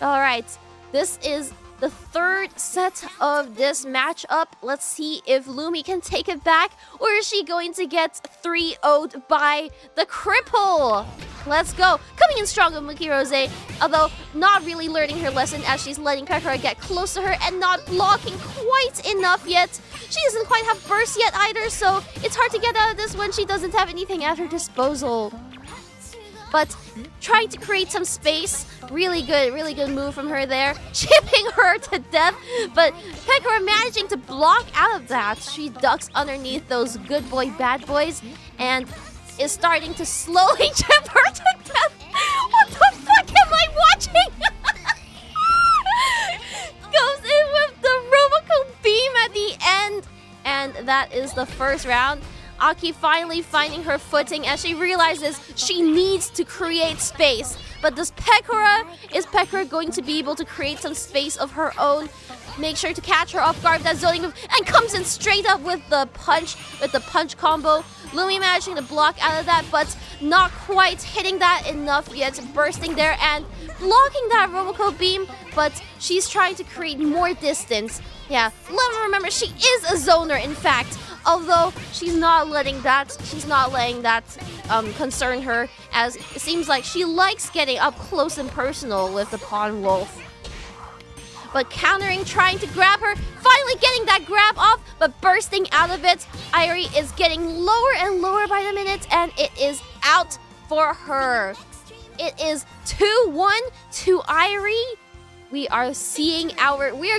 All right, this is the third set of this matchup. Let's see if Lumi can take it back, or is she going to get 3-0'd by the cripple? Let's go. Coming in strong with Mookie Rose, although not really learning her lesson as she's letting Pekora get close to her and not blocking quite enough yet. She doesn't quite have burst yet either, so it's hard to get out of this when she doesn't have anything at her disposal. But trying to create some space, really good move from her there. Chipping her to death, but Pekora managing to block out of that. She ducks underneath those good boy, bad boys, and is starting to slowly chip her to death. What the fuck am I watching? Goes in with the and that is the first round. Aki finally finding her footing as she realizes she needs to create space. But is Pekora going to be able to create some space of her own? Make sure to catch her off guard with that zoning move and comes in straight up with the punch combo. Lumi managing to block out of that, but not quite hitting that enough yet. Bursting there and blocking that Roboco beam, but she's trying to create more distance. Yeah, remember she is a zoner in fact. Although she's not letting that concern her, as it seems like she likes getting up close and personal with the Pawn Wolf. But countering, trying to grab her, finally getting that grab off, but bursting out of it. Irie is getting lower and lower by the minute, and it is out for her. It is 2-1 to Irie. We are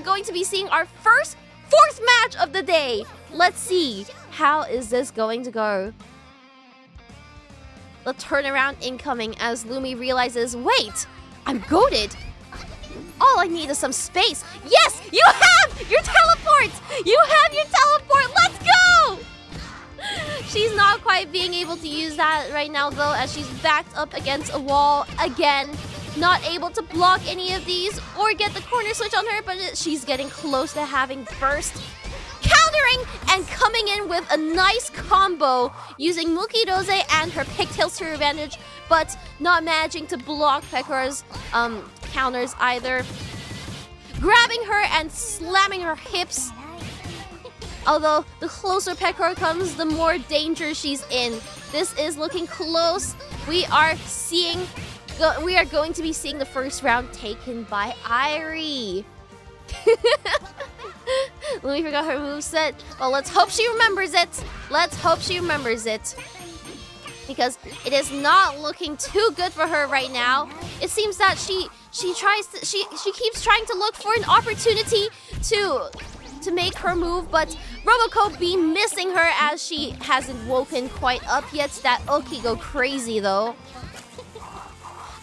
going to be seeing our fourth match of the day. Let's see, how is this going to go? The turnaround incoming as Lumi realizes, wait, I'm goated. All I need is some space. Yes, you have your teleport! You have your teleport, let's go! She's not quite being able to use that right now though, as she's backed up against a wall again. Not able to block any of these or get the corner switch on her, but she's getting close to having burst. Countering and coming in with a nice combo using Mukidose and her pigtails to her advantage, but not managing to block Pekora's counters either. Grabbing her and slamming her hips. Although the closer Pekora comes, the more danger she's in. This is looking close. We are going to be seeing the first round taken by Irie. Lumi forgot her moveset. Well, let's hope she remembers it. Because it is not looking too good for her right now. It seems that she keeps trying to look for an opportunity to make her move, but Roboco be missing her as she hasn't woken quite up yet. That Oki go crazy though.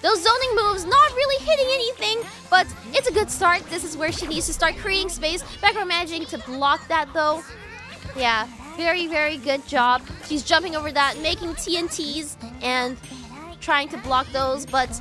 Those zoning moves not really hitting anything, but it's a good start. This is where she needs to start creating space. Pekora managing to block that though. Yeah, very, very good job. She's jumping over that, making TNTs and trying to block those, but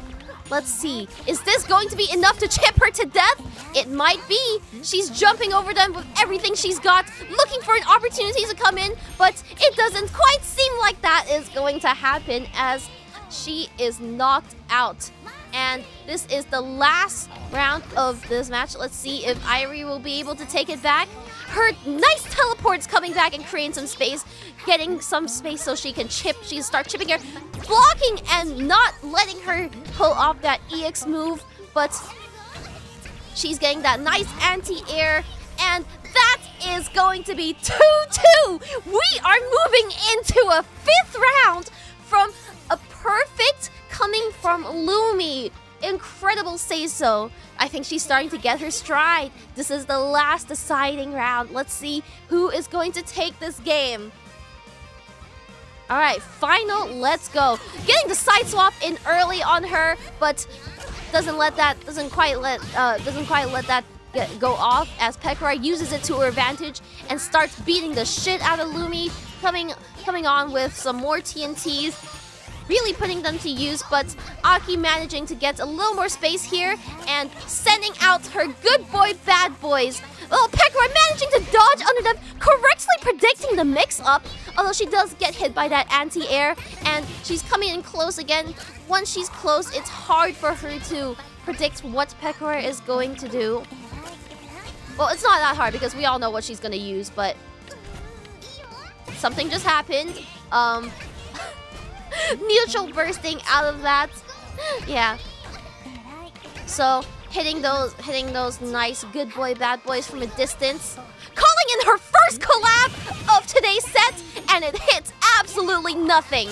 let's see. Is this going to be enough to chip her to death? It might be. She's jumping over them with everything she's got, looking for an opportunity to come in, but it doesn't quite seem like that is going to happen as she is knocked out. And this is the last round of this match. Let's see if Irie will be able to take it back. Her nice teleport's coming back and creating some space. Getting some space so she can chip. She can start chipping her. Blocking and not letting her pull off that EX move. But she's getting that nice anti-air. And that is going to be 2-2. We are moving into a 5th round from a perfect coming from Lumi. Incredible say-so. I think she's starting to get her stride. This is the last deciding round. Let's see who is going to take this game. All right, final, let's go. Getting the side swap in early on her, but doesn't quite let that go off as Pekora uses it to her advantage and starts beating the shit out of Lumi, coming on with some more TNTs. Really putting them to use, but Aki managing to get a little more space here and sending out her good boy, bad boys. Oh, Pekora managing to dodge under them, correctly predicting the mix-up, although she does get hit by that anti-air, and she's coming in close again. Once she's close, it's hard for her to predict what Pekora is going to do. Well, it's not that hard because we all know what she's going to use, but something just happened. Neutral bursting out of that. Yeah. So hitting those nice good boy bad boys from a distance. Calling in her first collab of today's set, and it hits absolutely nothing.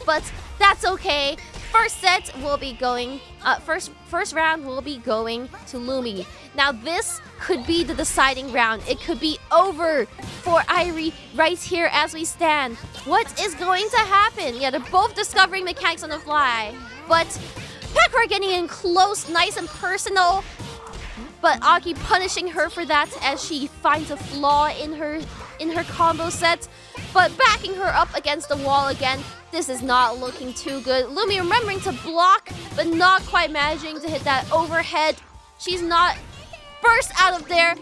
But that's okay. First set will be going first round will be going to Lumi. Now this could be the deciding round. It could be over for Irie right here as we stand. What is going to happen? Yeah, they're both discovering mechanics on the fly. But Pekora getting in close, nice and personal. But Aki punishing her for that as she finds a flaw in her in her combo set, but backing her up against the wall again. This is not looking too good. Lumi remembering to block, but not quite managing to hit that overhead. She's not burst out of there,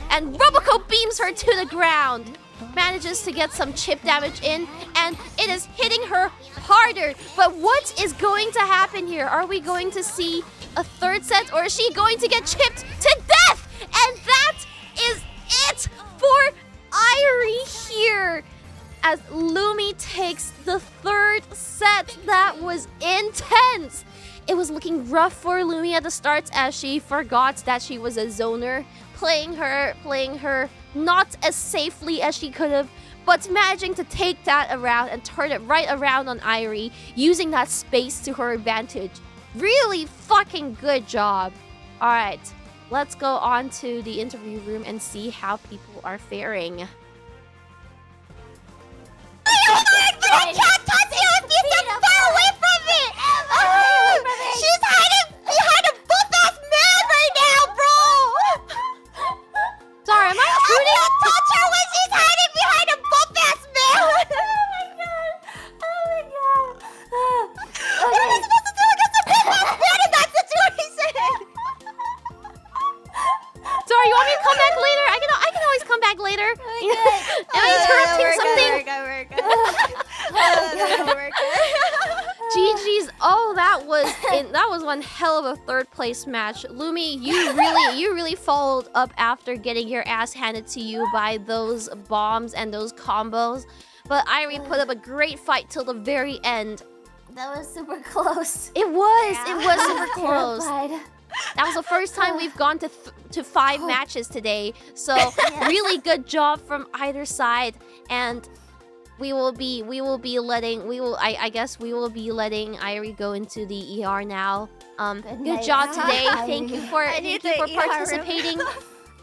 and Roboco beams her to the ground. Manages to get some chip damage in, and it is hitting her harder. But what is going to happen here? Are we going to see a third set, or is she going to get chipped to death? And that is it for Irie here, as Lumi takes the third set. That was intense. It was looking rough for Lumi at the start, as she forgot that she was a zoner, playing her not as safely as she could have, but managing to take that around and turn it right around on Irie, using that space to her advantage. Really fucking good job. All right, let's go on to the interview room and see how people are faring. I can't touch you if you get far away from it! She's hiding behind a buff-ass man right now, bro! Sorry, am I I shooting? can't touch her when she's hiding behind a buff-ass man! Oh my god! What am I supposed to do against a buff-ass man in that situation? Sorry, you want me to come back later? I can always come back later. Am I interrupting something? GG's. Oh, that was one hell of a third place match. Lumi, you really followed up after getting your ass handed to you by those bombs and those combos. But Irie put up a great fight till the very end. That was super close. It was super close. Terrified. That was the first time we've gone to 5 matches today. So really good job from either side, and I guess we will be letting Irie go into the ER now. Good job today. Thank you for participating.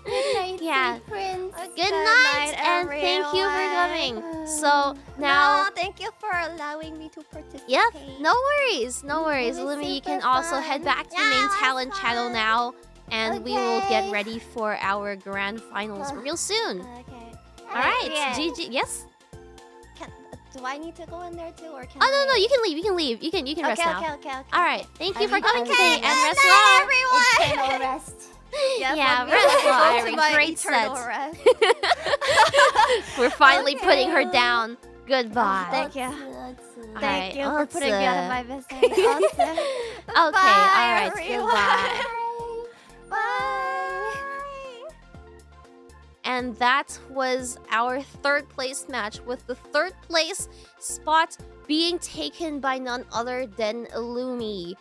Good night, Yeah. sweet prince. Good night, and thank you for coming. So now, No, thank you for allowing me to participate. yep, no worries. was Lumi, you can super also fun. head back to the Yeah, main it was talent channel fun. now, and we will get Okay. ready for our grand finals real soon. Okay. All right, yeah. GG. Yes. Do I need to go in there too, or can Oh no, I... you can leave. You can leave. You can rest now. Okay. All right. Thank you for I'm coming okay. today, and rest Good well. night, Eternal rest. Yes, Yeah, I'm rest gonna well, go to Irie. my Great eternal set. rest. We're finally putting her Okay. down. Goodbye. Thank you. All Thank right, you for let's, putting me out of my misery. Okay, all right. Goodbye. Bye. And that was our third place match, with the third place spot being taken by none other than Lumi.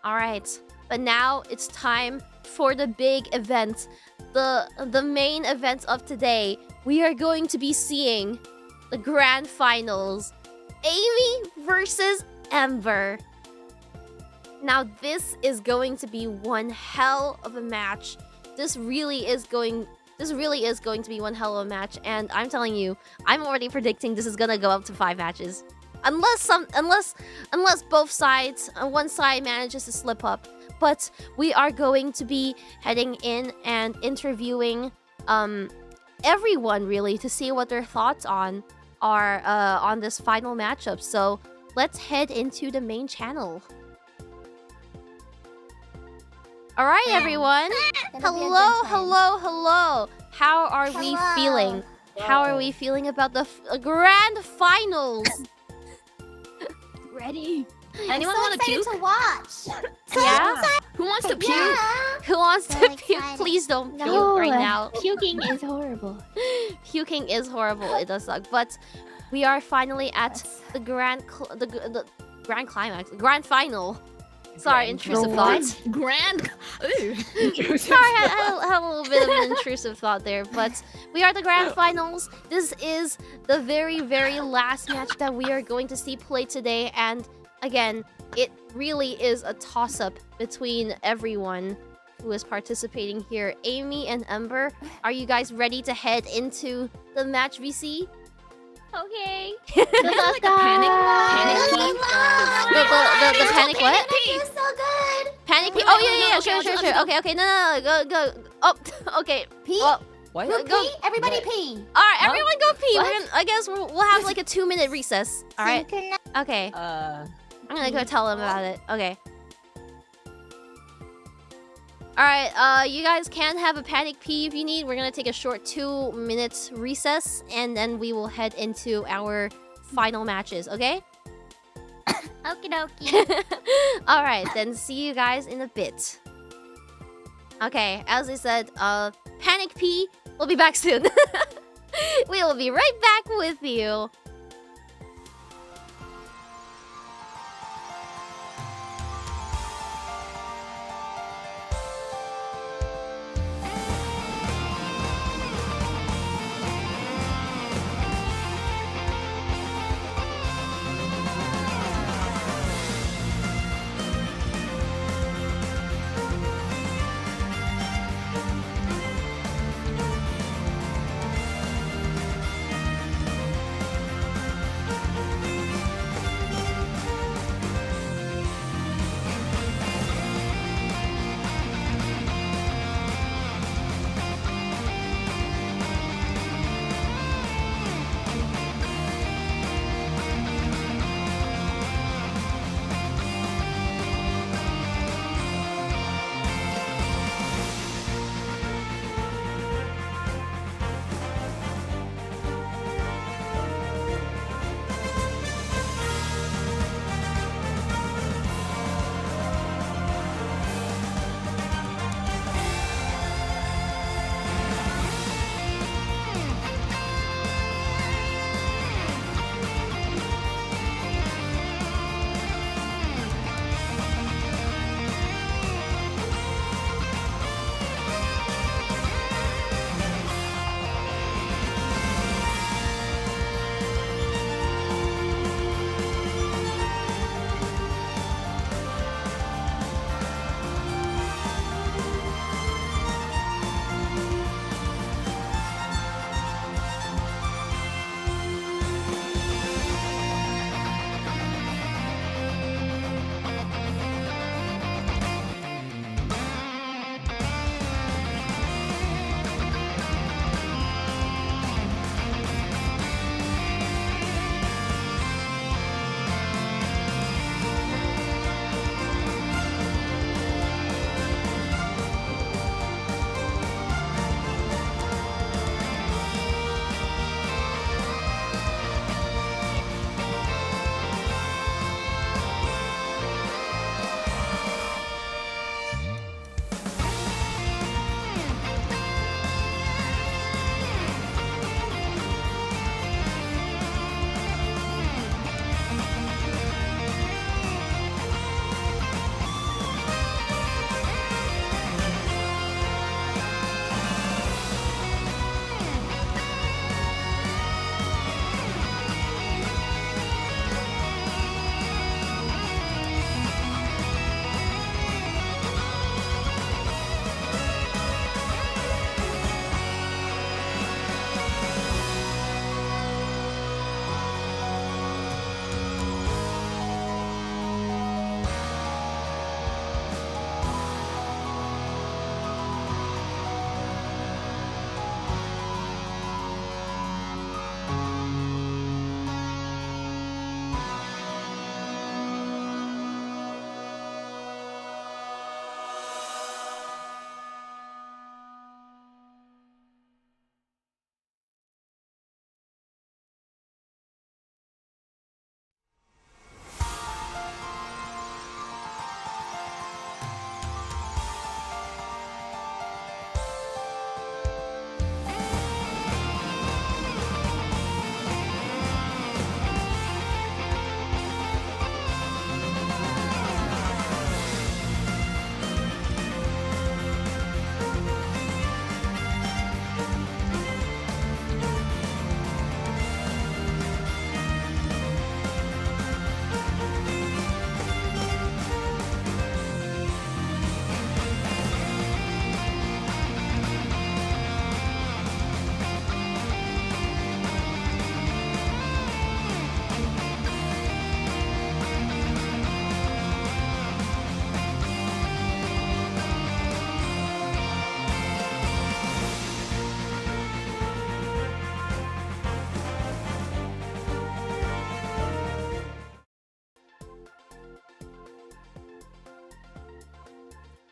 All right, but now it's time for the big event, the main event of today. We are going to be seeing the grand finals, Amy versus Ember. Now this is going to be one hell of a match. This really is going to be one hell of a match, and I'm telling you, I'm already predicting this is gonna go up to 5 matches. Unless both sides, one side manages to slip up. But we are going to be heading in and interviewing everyone really to see what their thoughts are on this final matchup. So let's head into the main channel. All right, everyone. Hello. How are we feeling? How are we feeling about the grand finals? Ready? I'm Anyone so want to excited puke? to watch. Yeah? Who wants to puke? Yeah. Who wants So to puke? excited. Please don't puke No. right now. Puking is horrible. Puking is horrible. It does suck. But we are finally at the grand climax, grand final. Sorry, intrusive thoughts. Grand. Ooh. Sorry, I had a little bit of an intrusive thought there, but we are the grand finals. This is the very, very last match that we are going to see play today, and again, it really is a toss-up between everyone who is participating here. Amy and Ember, are you guys ready to head into the match VC? Okay. Is that like a panic key? The panic what? Feels so good. Panic key? Wait, Oh wait, yeah, no, sure. okay. Okay, no, go. Oh, okay. Pete? Oh, What? Go- Pee? Everybody pee. All right, everyone go pee. What? I guess we'll have like a 2-minute recess. All right. Okay. I'm gonna go tell them about it. Okay. All right. You guys can have a panic pee if you need. We're gonna take a short 2-minute recess, and then we will head into our final matches. Okay. Okie dokie. All right. Then see you guys in a bit. Okay. As I said, panic pee. We'll be back soon. We will be right back with you.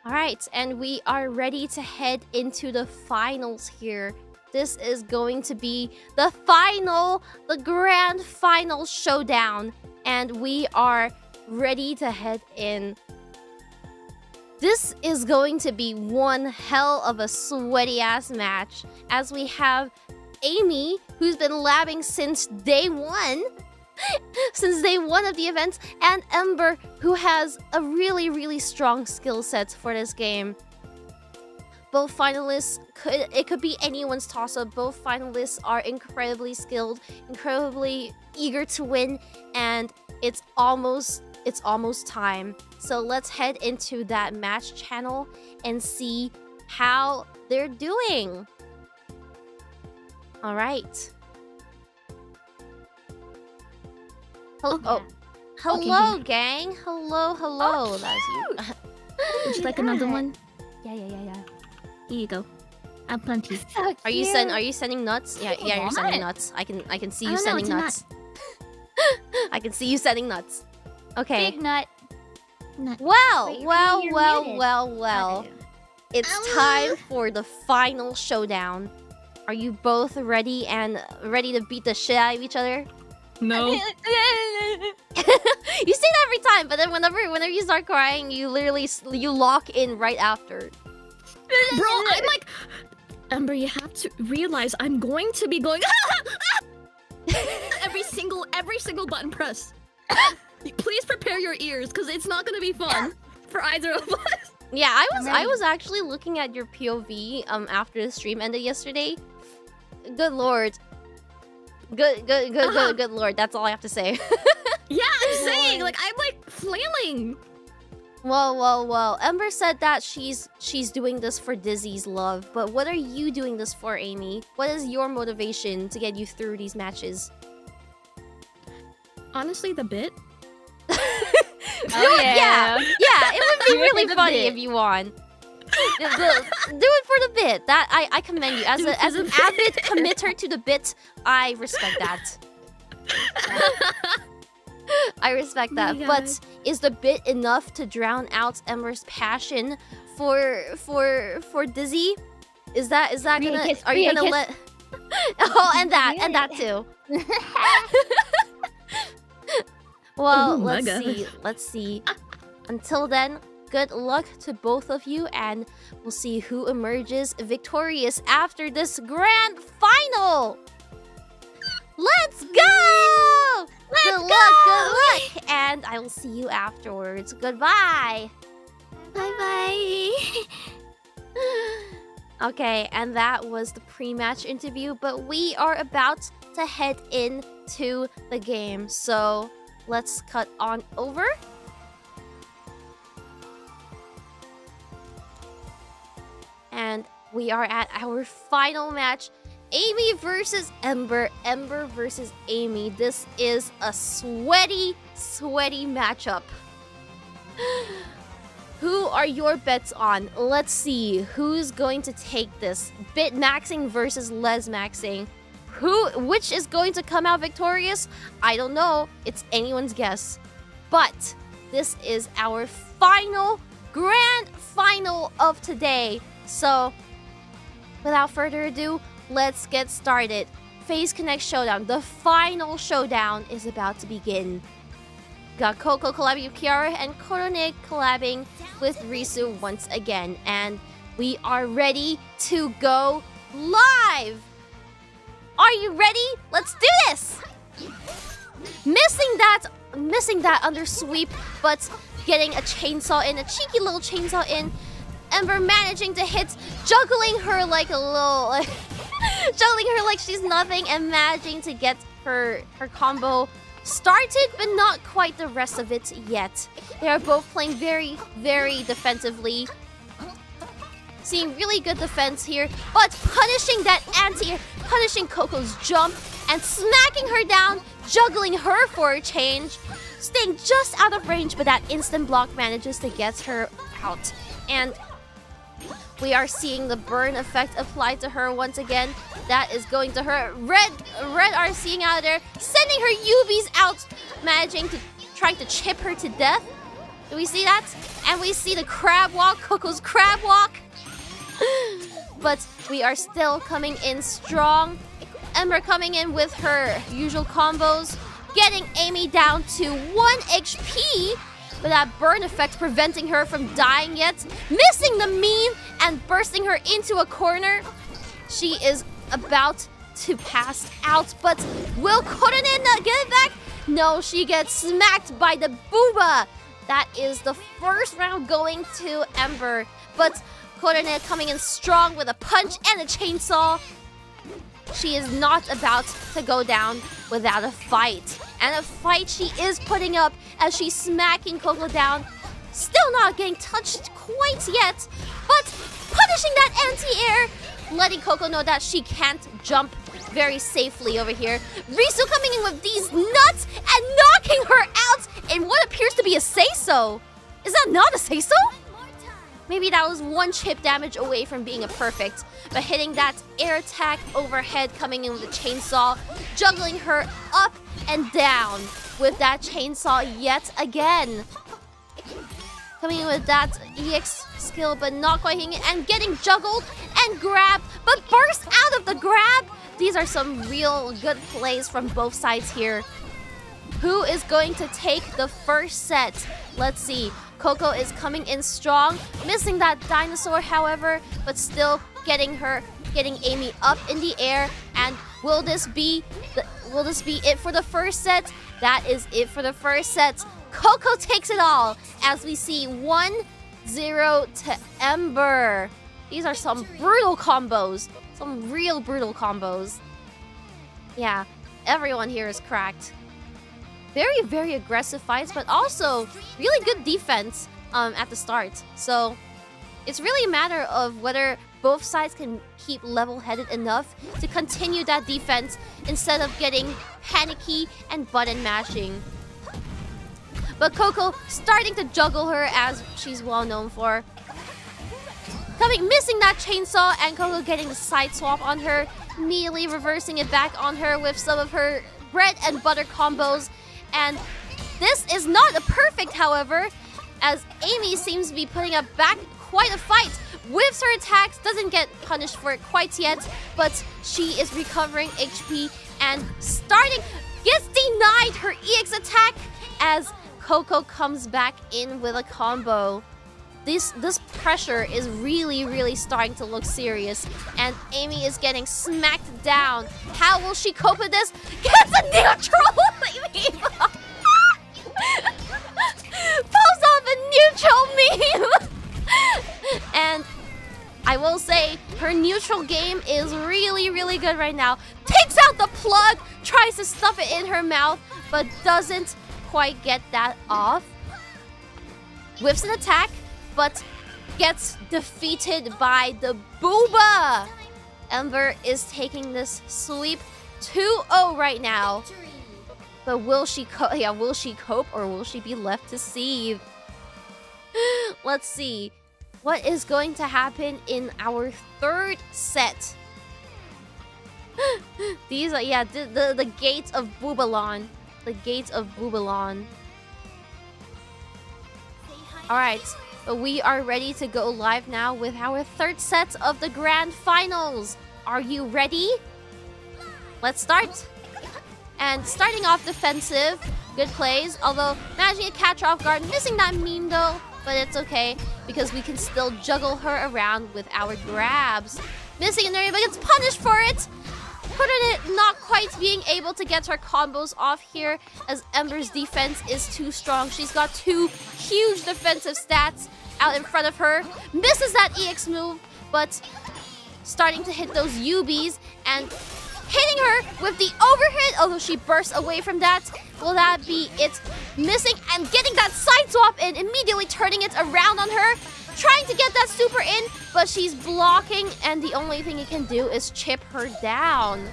All right, and we are ready to head into the finals here. This is going to be the grand final showdown, and we are ready to head in. This is going to be one hell of a sweaty ass match, as we have Amy, who's been labbing since day one. Since day one of the event, and Ember, who has a really strong skill set for this game. Both finalists could be anyone's toss-up. Both finalists are incredibly skilled, incredibly eager to win, and it's almost time. So let's head into that match channel and see how they're doing. All right. Hello, gang. Hello. That's you. Would you like another one? Yeah. Here you go. I have plenty. So Are you sending nuts? Yeah, you're sending nuts. I can see you sending nuts. I can see you sending nuts. Okay. Big nut. Well. Okay. It's time for the final showdown. Are you both ready to beat the shit out of each other? No. You say that every time, but then whenever you start crying, you literally lock in right after. Bro, I'm like, Ember, you have to realize I'm going to be going every single button press. Please prepare your ears, because it's not gonna be fun for either of us. Yeah, I was actually looking at your POV after the stream ended yesterday. Good lord. Good lord. That's all I have to say. Yeah, I'm saying, like, I'm like flailing. Well. Ember said that she's doing this for Dizzy's love, but what are you doing this for, Amy? What is your motivation to get you through these matches? Honestly, the bit. Yeah, it would be really funny if you won. Do it for the bit. That I commend you as an avid committer to the bit. I respect that. I respect that. Oh, but is the bit enough to drown out Ember's passion for Dizzy? Is that gonna? Are you gonna let? Oh, and that too. Well, Oh my let's see. Until then, good luck to both of you, and we'll see who emerges victorious after this grand final. Let's go! Good luck, and I will see you afterwards. Goodbye. Bye. Okay, and that was the pre-match interview, but we are about to head into the game, so let's cut on over. And we are at our final match. Amy versus Ember. Ember versus Amy. This is a sweaty matchup. Who are your bets on? Let's see. Who's going to take this? Bit maxing versus les maxing. Which is going to come out victorious? I don't know. It's anyone's guess. But this is our grand final of today. So, without further ado, let's get started. FaZe Connect Showdown, the final showdown, is about to begin. Got Coco collabing with Kiara and Korone collabing with Risu once again. And we are ready to go live! Are you ready? Let's do this! Missing that under sweep, but getting a chainsaw in, a cheeky little chainsaw in. Ember managing to hit, juggling her like a little... juggling her like she's nothing, and managing to get her combo started, but not quite the rest of it yet. They are both playing very defensively. Seeing really good defense here, but punishing that anti, punishing Coco's jump, and smacking her down, juggling her for a change, staying just out of range, but that instant block manages to get her out. And we are seeing the burn effect applied to her once again. That is going to hurt. Red are seeing out of there, sending her UBs out, trying to chip her to death. Do we see that? And we see the crab walk, Coco's crab walk. But we are still coming in strong. Ember coming in with her usual combos, getting Amy down to 1 HP, but that burn effect preventing her from dying yet. Missing the meme and bursting her into a corner. She is about to pass out, but will Korone get it back? No, she gets smacked by the booba. That is the first round going to Ember, but Korone coming in strong with a punch and a chainsaw. She is not about to go down without a fight. And a fight she is putting up as she's smacking Coco down. Still not getting touched quite yet, but punishing that anti-air, letting Coco know that she can't jump very safely over here. Risu coming in with these nuts and knocking her out in what appears to be a say-so. Is that not a say-so? Maybe that was 1 chip damage away from being a perfect, but hitting that air attack overhead, coming in with a chainsaw, juggling her up and down with that chainsaw yet again. Coming in with that EX skill, but not quite hitting it, and getting juggled and grabbed, but burst out of the grab. These are some real good plays from both sides here. Who is going to take the first set? Let's see. Coco is coming in strong, missing that dinosaur, however, but still getting Amy up in the air. And will this be it for the first set? That is it for the first set. Coco takes it all as we see 1-0 to Ember. These are some brutal combos, some real brutal combos. Yeah, everyone here is cracked. Very, very aggressive fights, but also really good defense at the start. So it's really a matter of whether both sides can keep level-headed enough to continue that defense instead of getting panicky and button mashing. But Coco starting to juggle her as she's well known for. Missing that chainsaw, and Coco getting the side swap on her, immediately reversing it back on her with some of her bread and butter combos. And this is not a perfect, however, as Amy seems to be putting up back quite a fight. Whiffs her attacks, doesn't get punished for it quite yet, but she is recovering HP and gets denied her EX attack as Coco comes back in with a combo. This pressure is really, really starting to look serious, and Amy is getting smacked down. How will she cope with this? Gets a neutral! Pulls off a neutral meme! And I will say, her neutral game is really, really good right now. Takes out the plug, tries to stuff it in her mouth, but doesn't quite get that off. Whiffs an attack, but gets defeated by the booba. Ember is taking this sweep 2-0 right now. But will she cope or will she be left to seethe? Let's see. What is going to happen in our third set? These are, yeah, the gates of Boobalon. The gates of Boobalon. Alright. But we are ready to go live now with our third set of the grand finals. Are you ready? Let's start. And starting off defensive, good plays. Although managing to catch her off guard, missing that meme though. But it's okay because we can still juggle her around with our grabs. Missing an area, but gets punished for it. Korone not quite being able to get her combos off here as Ember's defense is too strong. She's got 2 huge defensive stats out in front of her. Misses that EX move, but starting to hit those UBs and hitting her with the overhit, although she bursts away from that. Will that be it? Missing and getting that side swap in, immediately turning it around on her. Trying to get that super in, but she's blocking, and the only thing it can do is chip her down.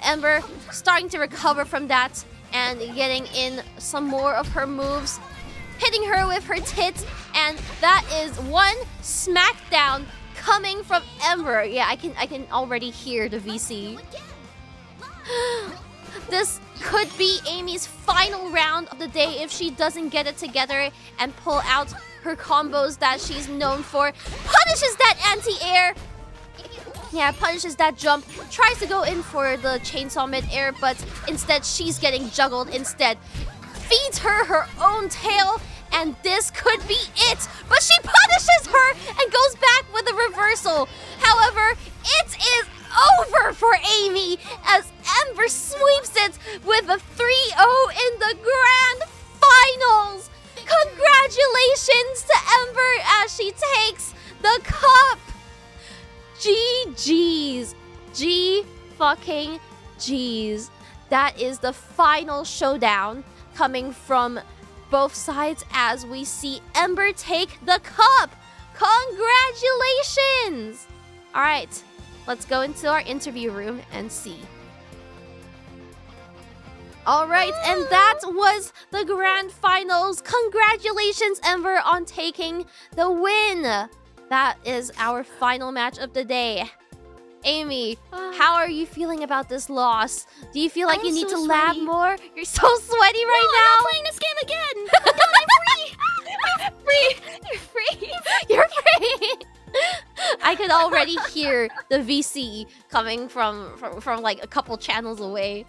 Ember starting to recover from that and getting in some more of her moves. Hitting her with her tits, and that is 1 smackdown coming from Ember. Yeah, I can already hear the VC. This could be Amy's final round of the day if she doesn't get it together and pull out her combos that she's known for. Punishes that anti-air. Yeah, punishes that jump. Tries to go in for the chainsaw mid-air, but instead she's getting juggled instead. Feeds her her own tail, and this could be it. But she punishes her and goes back with a reversal. However, it is over for Amy as Ember sweeps it with a 3-0 in the grand finals. Congratulations to Ember as she takes the cup. GG's. G fucking G's. That is the final showdown coming from both sides as we see Ember take the cup. Congratulations. All right, let's go into our interview room and see. All right, and that was the grand finals. Congratulations, Ember, on taking the win. That is our final match of the day. Amy, how are you feeling about this loss? Do you feel like you need to lab more? You're so sweaty right now. I'm not playing this game again. I'm free. You're free. You're free. I could already hear the VC coming from like a couple channels away.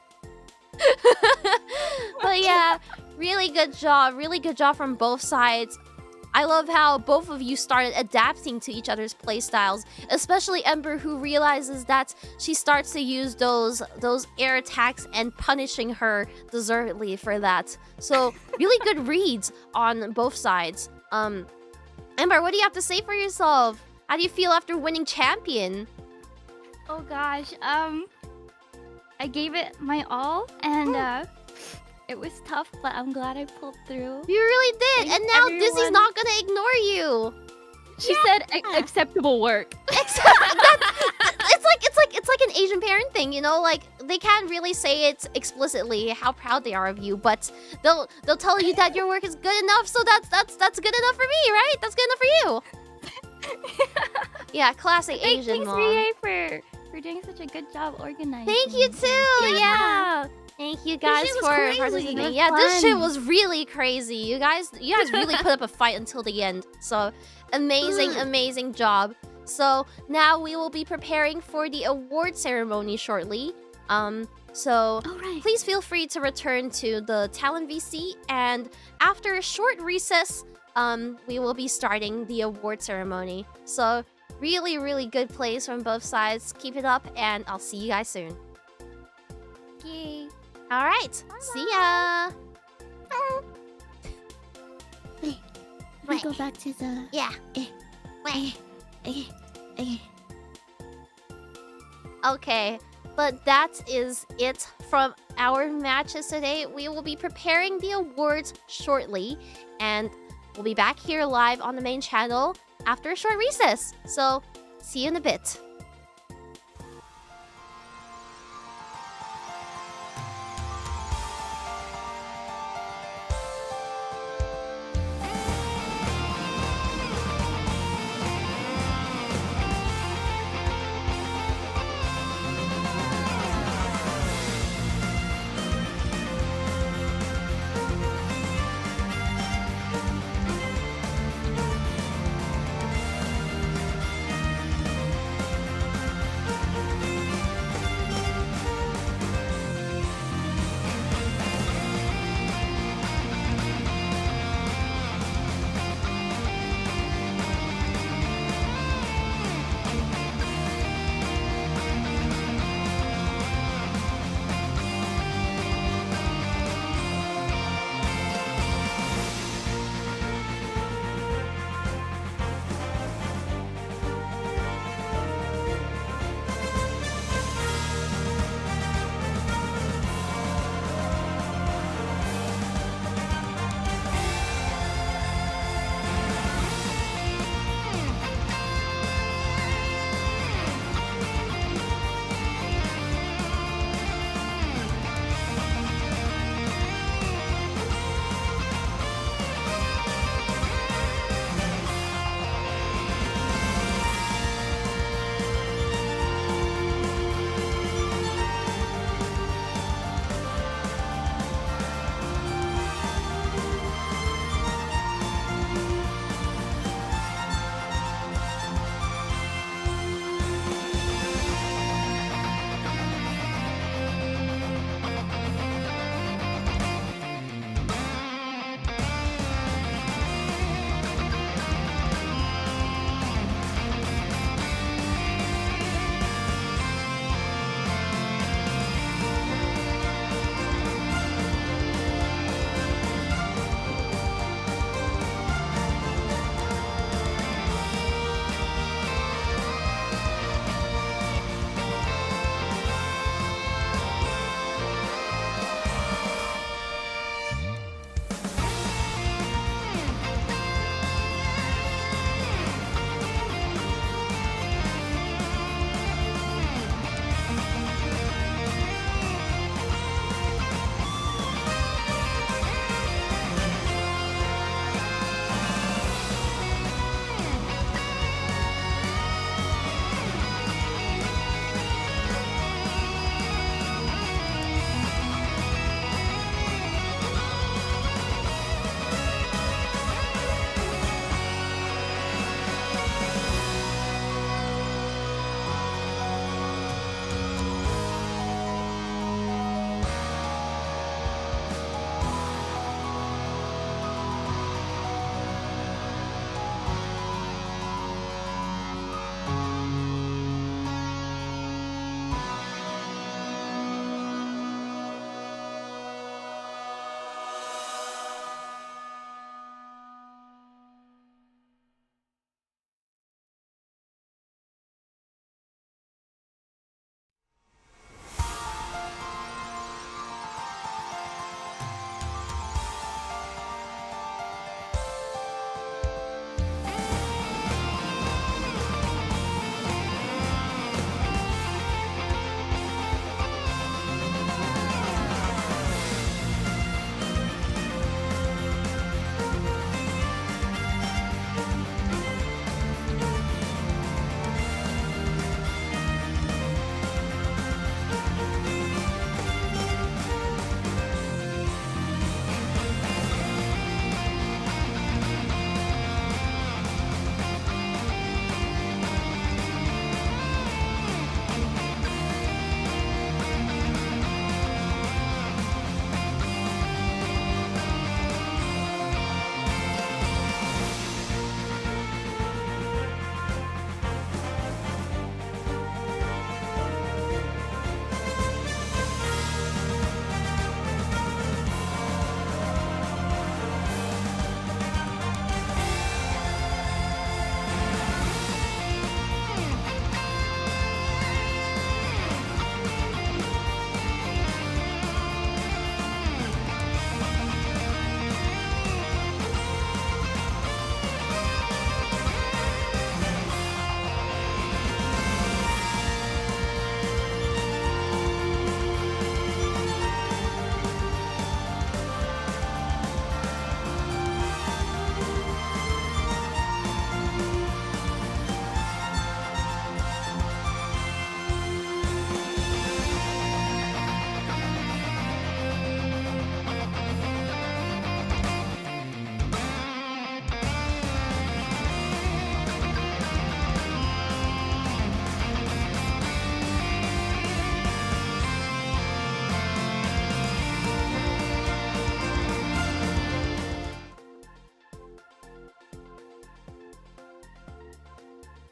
But yeah, really good job. Really good job from both sides. I love how both of you started adapting to each other's playstyles, especially Ember, who realizes that she starts to use those air attacks and punishing her deservedly for that. So really good reads on both sides. Ember, what do you have to say for yourself? How do you feel after winning champion? Oh gosh, I gave it my all, and it was tough, but I'm glad I pulled through. You really did, Thanks, and now everyone. Dizzy's not gonna ignore you. She said acceptable work. It's like an Asian parent thing, you know. Like they can't really say it explicitly how proud they are of you, but they'll tell you that your work is good enough. So that's good enough for me, right? That's good enough for you. Yeah, classic Asian Thanks, mom. Rie, for doing such a good job organizing. Thank you too. Yeah. Thank you guys shit was for crazy. participating. It was Yeah, this shit fun. was really crazy. You guys really put up a fight until the end. So amazing job. So now we will be preparing for the award ceremony shortly. So All right. please feel free to return to the Talent VC, and after a short recess, we will be starting the award ceremony. So really good plays from both sides. Keep it up, and I'll see you guys soon. Yay. All right, see ya. We go back to the. Yeah. Okay. Okay, but that is it from our matches today. We will be preparing the awards shortly, and we'll be back here live on the main channel after a short recess. So, see you in a bit.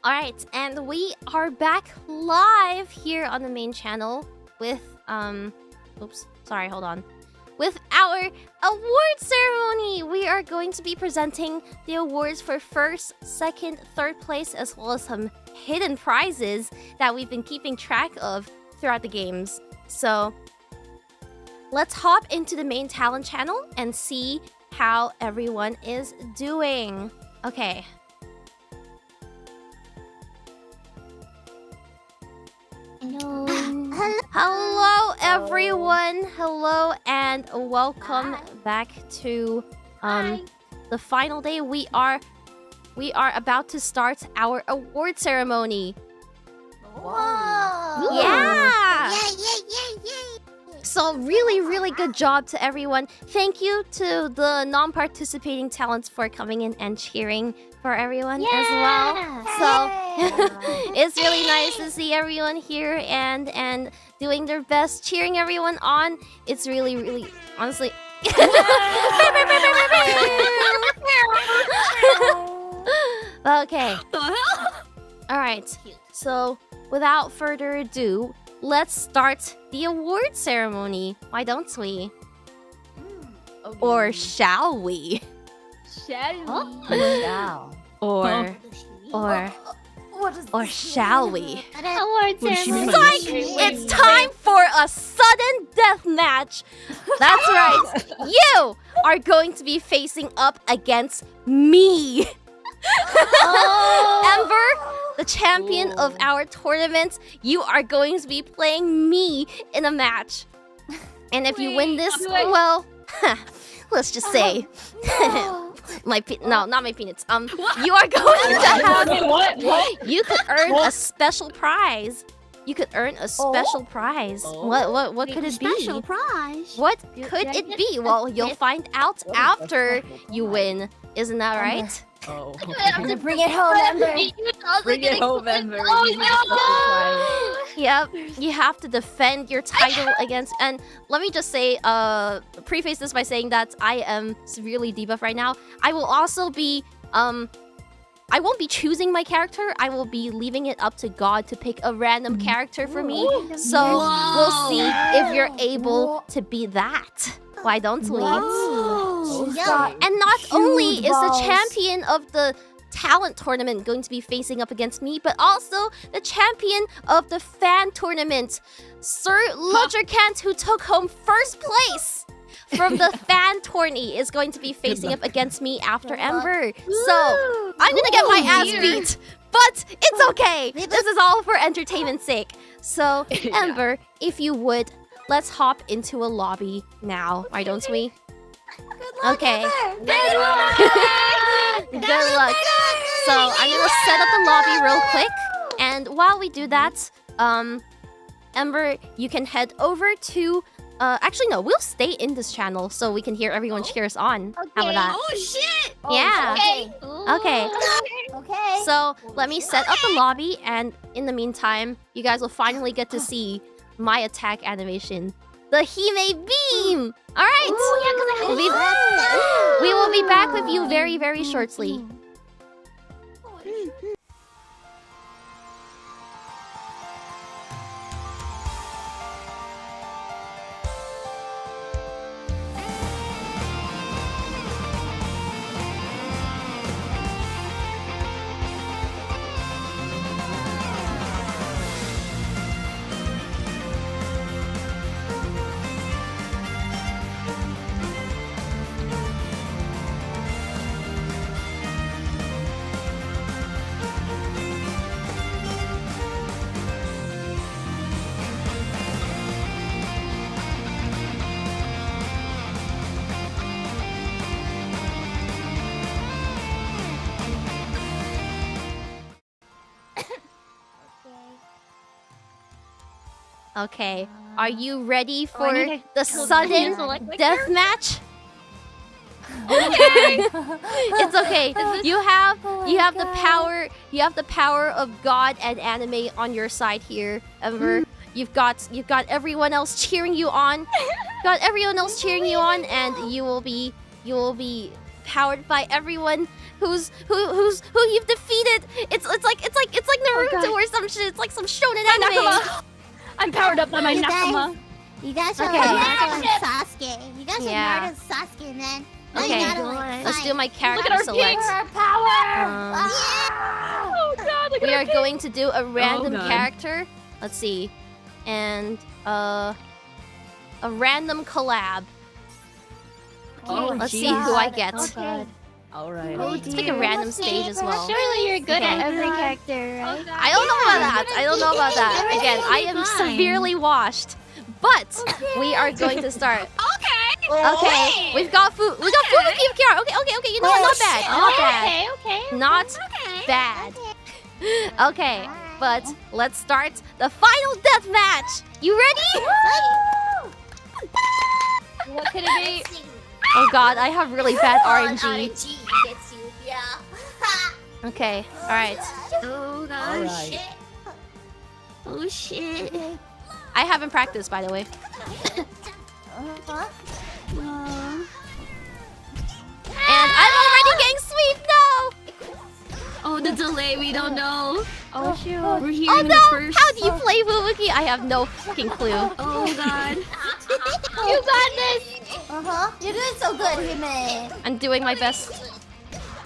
Alright, and we are back live here on the main channel with, oops, sorry, hold on. With our award ceremony! We are going to be presenting the awards for first, second, third place, as well as some hidden prizes that we've been keeping track of throughout the games. So, let's hop into the main talent channel and see how everyone is doing. Okay. Hello. Hello, everyone. Hello, and welcome back to the final day. We are about to start our award ceremony. Whoa! Yeah! Yay! So really good job to everyone. Thank you to the non-participating talents for coming in and cheering for everyone as well. So it's really nice to see everyone here and doing their best, cheering everyone on. It's really honestly. Okay. All right. So without further ado, let's start the award ceremony. Why don't we? Or shall we? Or shall we? Award What does she mean by ceremony. this? It's time for a sudden death match. That's right. You are going to be facing up against me. Ember, the champion of our tournament, you are going to be playing me in a match. And if you win this, well, let's just say, not my peanuts. You are going to have. What? You could earn a special prize. You could earn a special prize. What could it be? Special prize. What could it be? Well, you'll find out after you win. Isn't that right? Oh. Bring it home, Ember. Bring it home, Ember. Yep. You have to defend your title against. And let me just say, preface this by saying that I am severely debuffed right now. I will also be, I won't be choosing my character. I will be leaving it up to God to pick a random character for me. So we'll see if you're able to be that. Why don't we? And not only is the champion of the talent tournament going to be facing up against me, but also the champion of the fan tournament, Sir Ludgerkant, who took home first place from the fan tourney, is going to be facing up against me after Ember. So I'm gonna get my ass beat, but it's okay. This is all for entertainment's sake. So Ember, if you would, let's hop into a lobby now. Why don't we? Okay. Good luck. So I'm gonna set up the lobby real quick, and while we do that, Ember, you can head over to. Actually, no, we'll stay in this channel so we can hear everyone cheer us on. How about that? Oh shit. Yeah. Okay. Okay. So let me set up the lobby, and in the meantime, you guys will finally get to see my attack animation, the Hime Beam. All right. We will be back with you very shortly. Okay, are you ready for need to the kill sudden the death match? It's okay. You have the power. You have the power of God and anime on your side here, Ember. You've got everyone else cheering you on. Got everyone else cheering you on, and you will be powered by everyone who you've defeated. It's like Naruto God. or some shit. It's like some shonen My anime. Nakama. I'm powered up by my You guys- Nakama. You guys are Okay. Naruto and Sasuke. You guys Yeah. are Naruto and Sasuke, man. Now Okay. you gotta, like, Let's fight. do my character our select. power! Oh god, look at We our are going to do a random God. character. Let's see, and a random collab. Oh, Let's see jeez. who I get. Okay. Alright. Let's pick a random stage as well. Surely you're good at Okay. every character, right? I don't know about that. I don't know about that. Again, I am Fine. severely washed. But we are going to start. Okay, we've got food. We got food with Kiara. Okay. You know what? Not bad. Not bad. Okay. Not bad. Okay, but let's start the final death match. You ready? What could it be? Oh god, I have really bad RNG. RNG gets you, yeah. Okay, alright. Oh gosh. Oh shit. I haven't practiced, by the way. Uh-huh. And I'm already getting sweep now! Oh, the delay, we don't know. Oh shoot. We're Oh hearing no! it first. How do you play Fubuki? I have no fucking clue. Oh god. You got this. Uh-huh. You're doing so good, Hime. I'm doing my best.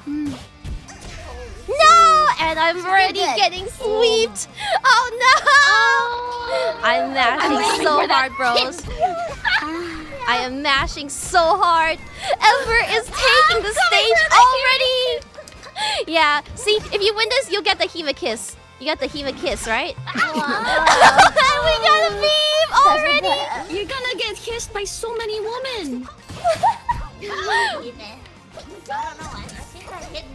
No! And I'm already good. getting sweeped! Oh no! I'm mashing so hard, bros. I am mashing so hard. Ember is taking the stage already! Yeah, see, if you win this, you'll get the Hiva kiss. You got the Hiva kiss, right? We got a meme already! You're gonna get kissed by so many women.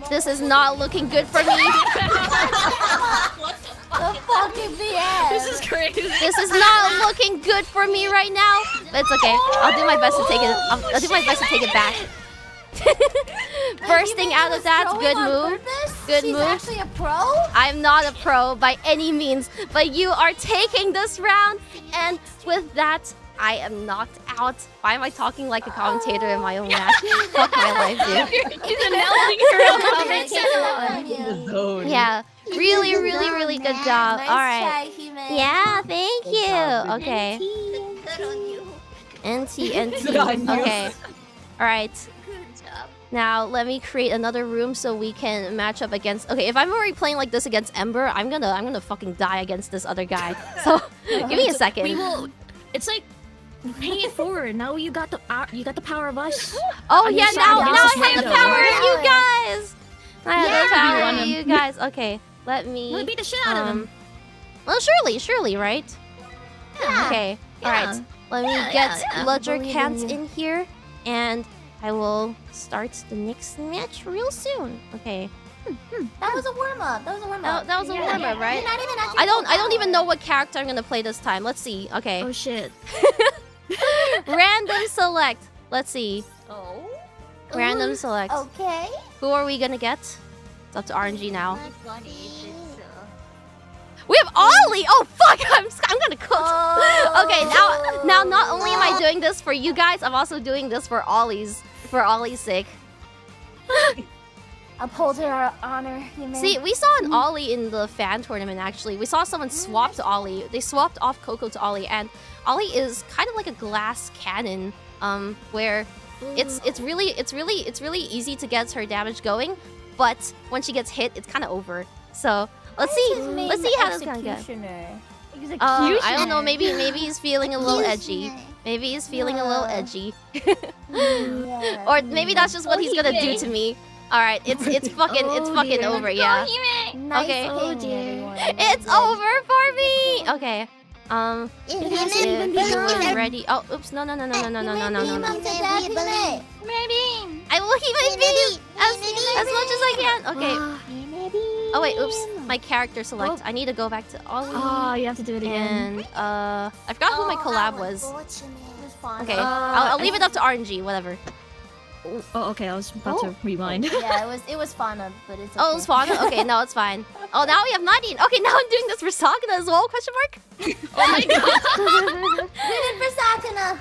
This is not looking good for me. The fucking BS. This is crazy. This is not looking good for me right now. But it's okay. I'll do my best to take it. I'll do my best to take it back. Bursting out of that, good move. Good She's move. actually a pro? I'm not a pro by any means, but you are taking this round, and with that, I am knocked out. Why am I talking like a commentator in my own match? Fuck my life, dude. He's announcing her own comments. Yeah, really good job. Nice All right. try, Hime. Yeah, thank you. Okay. Good on you. NT. Okay. All right. Now let me create another room so we can match up against. Okay, if I'm already playing like this against Ember, I'm gonna fucking die against this other guy. So give me a We second. will. It's like paying it forward. Now you got the power of us. Oh on yeah, your now side, I this is have the random. power of you guys. I have the Yeah. power of you guys. Okay, let We'll me. beat the shit out of them. Well, surely, right? Yeah. Okay. All right. Let me get Ludger Cants in here, and I will start the next match real soon. Okay. That was a warm-up. That was a That was a warm-up, right? You're not even actually I don't even know what character I'm gonna play this time. Let's see. Okay. Oh shit. Random select. Let's see. Oh. Random select. Okay. Who are we gonna get? It's up to RNG now. We have Ollie. Oh fuck! I'm gonna cook. Okay, now not only am I doing this for you guys, I'm also doing this for Ollie's sake. Uphold her honor, Hime. See, we saw an Ollie in the fan tournament. Actually, we saw someone swap to Ollie. They swapped off Coco to Ollie, and Ollie is kind of like a glass cannon. Where it's really easy to get her damage going, but when she gets hit, it's kind of over. So let's see how this is gonna go. I don't know. Maybe he's feeling a little edgy. Maybe he's feeling a little edgy, or maybe that's just what he's gonna do to me. All right, it's fucking dear. over. Yeah. Nice Okay. game, dear. everyone. It's over for me. Okay. It If hasn't we're ready. Oh, oops. No. Maybe. I will keep my video as much as I can. Okay. Oh wait, oops. My character select. I need to go back to Ollie. Oh, you have to do it again. And I forgot who my collab was. It was fun. Okay, Uh, I'll leave it up to RNG. Whatever. Oh, okay. I was about to rewind. Yeah, it was fun, but it's okay. Oh, it's fun. Okay, no, it's fine. Oh, now we have Nadine. Okay, now I'm doing this for Sakuna as well? Question mark. Oh my god. We did for Sakuna.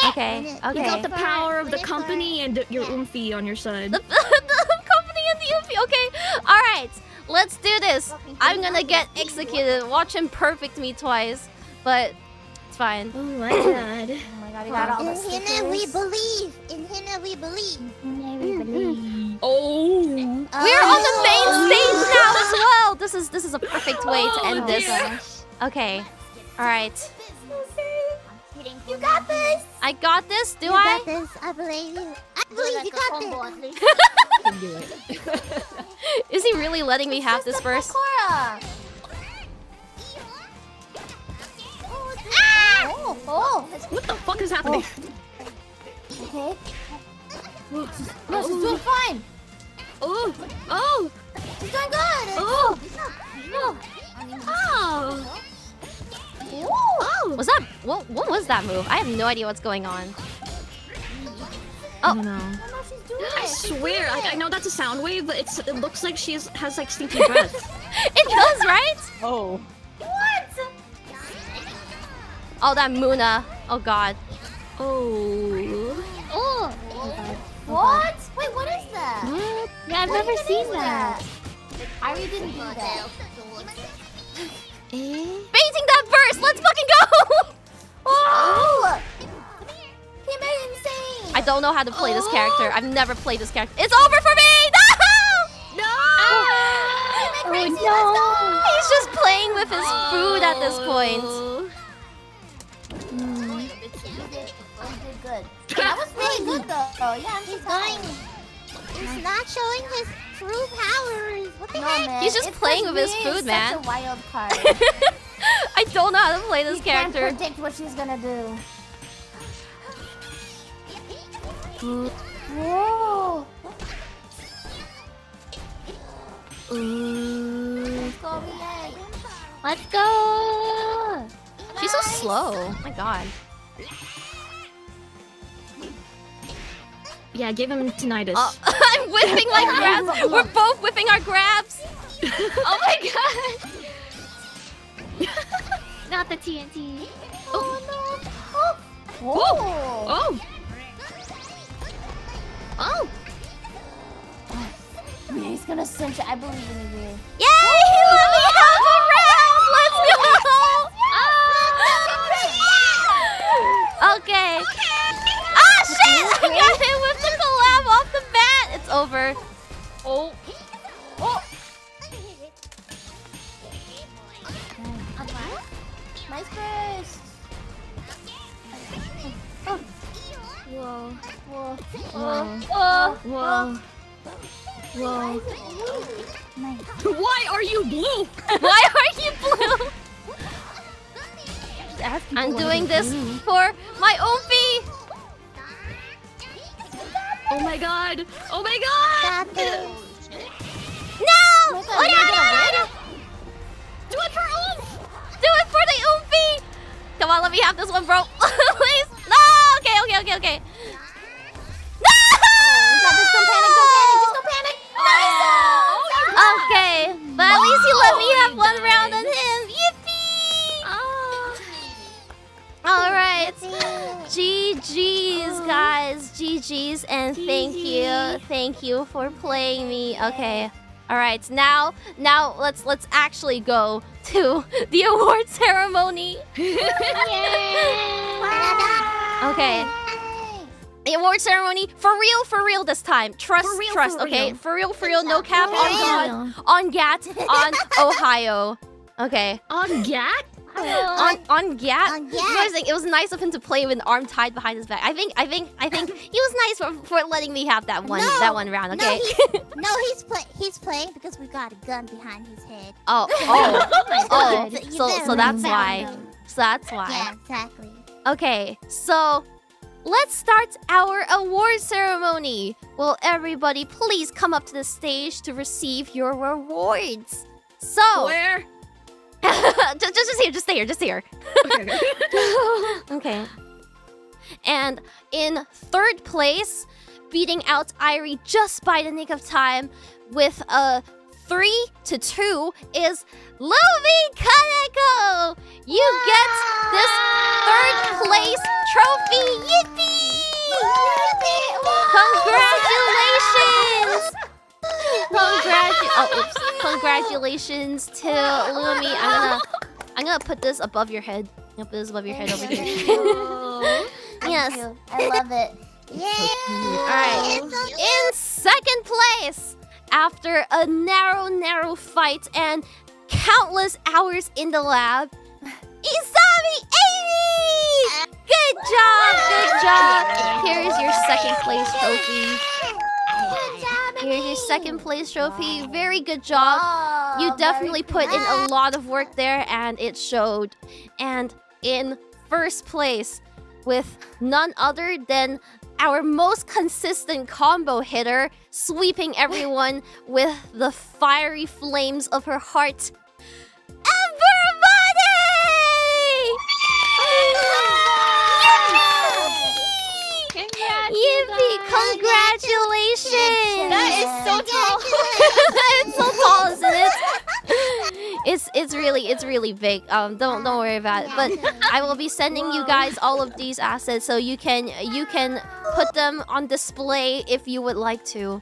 Okay, You okay. got the power of the Flipper. company and your oomphy on your side. The company and the Yuffie. Okay, all right. Let's do this. I'm gonna get executed. Watch him perfect me twice, but it's fine. Oh my god. Oh my god, you got all the In Hina we stickers. believe. In Hina we believe. Oh. We're on the main stage now as well. This is a perfect way to end this. dear. Okay, all right. You got this. I got this. Do You I? got this. I believe you. I believe you got this. Can do it. Is he really letting me have this first? Cora. Ah! Oh. What the fuck is happening? Okay. Oh. No, she's doing fine. Oh. Oh. She's doing good. Oh. No. Oh. Was that what was that move? I have no idea what's going on. Oh no. No, she's doing I it. swear, I know that's a sound wave, but it looks like she has like stinky breath. It does, right? Oh. Oh, that Muna. Oh god. Oh. Oh. What? Wait, what is that? What? Yeah, I've never seen that. I really didn't do that. Baiting that burst. Let's fucking go. Oh! He made it insane. I don't know how to play this character. I've never played this character. It's over for me. No. Oh no! He's just playing with his food at this point. You did good. That was really good though. Yeah, I'm He's just going. He's not showing his true powers. What the No, heck? man. He's just It's playing 'cause with his Mii food, is man. Such a wild card. I don't know how to play this You can't character. predict what she's gonna do. Whoa! Let's go, Renee. Let's go! She's so slow. Oh my god. Yeah, give him tinnitus. I'm whipping my grabs. We're both whipping our grabs. Oh my god! Not the TNT. Oh no! Oh! Whoa! Oh! Oh. He's gonna cinch it. I believe in you. Yay! Let me have a round. Let's go. Okay. Ah shit! I got hit with the collab off the bat. It's over. Oh. Oh! Nice burst! Whoa. Whoa. Whoa. Whoa. Whoa. Why are you blue? Why are you blue? I'm doing this for my Oomphy. Oh my god! Oh my god! Got this. No! Oh my God, Do it for Oomph! Do it for the Oomphy! Come on, let me have this one, bro. Please. No! Okay. No! Just don't panic, don't panic, just don't panic! Okay, but at least you let me have one round on him. Yippee! All right. GG's, guys. GG's, and thank you for playing me. Okay. All right. Now let's actually go to the award ceremony. Okay. The award ceremony for real this time. Trust. Okay, for real. No cap on GAT on Ohio. Okay. On Gat? On GAT. On Gat. You guys think it was nice of him to play with an arm tied behind his back. I think he was nice for letting me have that one round. Okay. No, he's playing because we got a gun behind his head. Oh. So that's why. Yeah, exactly. Okay, so let's start our award ceremony. Will everybody please come up to the stage to receive your rewards? So, Where? just stay here. Okay. Okay. And in third place, beating out Irie just by the nick of time with a 3-2 is Lumi Kaneko! You get this 3rd place trophy! Yippee! Congratulations! Congratulations to Lumi. I'm gonna put this above your head. I'm gonna put this above your head over here. Yes. I love it. Yeah. Alright. In 2nd place, after a narrow fight and countless hours in the lab, Isami Amy! Good job! Here is your 2nd place trophy. Here's your 2nd place trophy. Very good job. You definitely put in a lot of work there, and it showed. And in 1st place, with none other than our most consistent combo hitter, sweeping everyone with the fiery flames of her heart, Ember Money! Yippee! Congratulations! That is so tall. It's so tall, isn't it? It's really big. Don't worry about it. But I will be sending you guys all of these assets so you can put them on display if you would like to.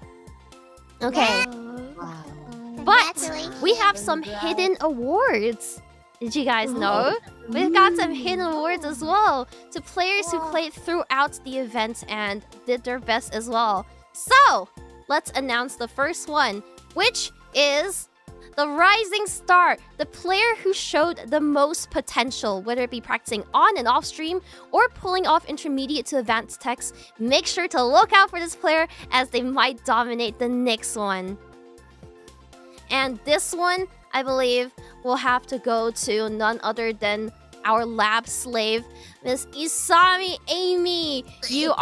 Okay. But we have some hidden awards. Did you guys know? We've got some hidden awards as well to players who played throughout the event and did their best as well. So, let's announce the first one, which is the Rising Star, the player who showed the most potential, whether it be practicing on and off stream or pulling off intermediate to advanced techs. Make sure to look out for this player as they might dominate the next one. And this one, I believe, will have to go to none other than our lab slave, Miss Isami Amy. You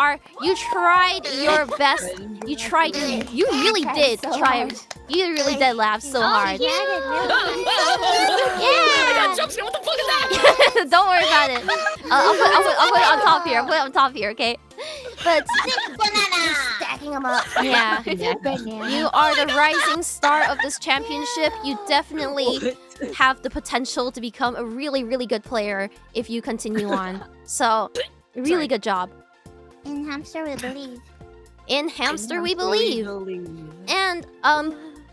tried your best. You really did try. You really did laugh so hard. Yeah. What the fuck is that? Don't worry about it. I'll put it on top here. I'll put it on top here, okay? But Stacking them up. yeah, you are the rising star of this championship. You definitely have the potential to become a really good player if you continue on. So, really good job. In Hamster, we believe. In Hamster, we believe. And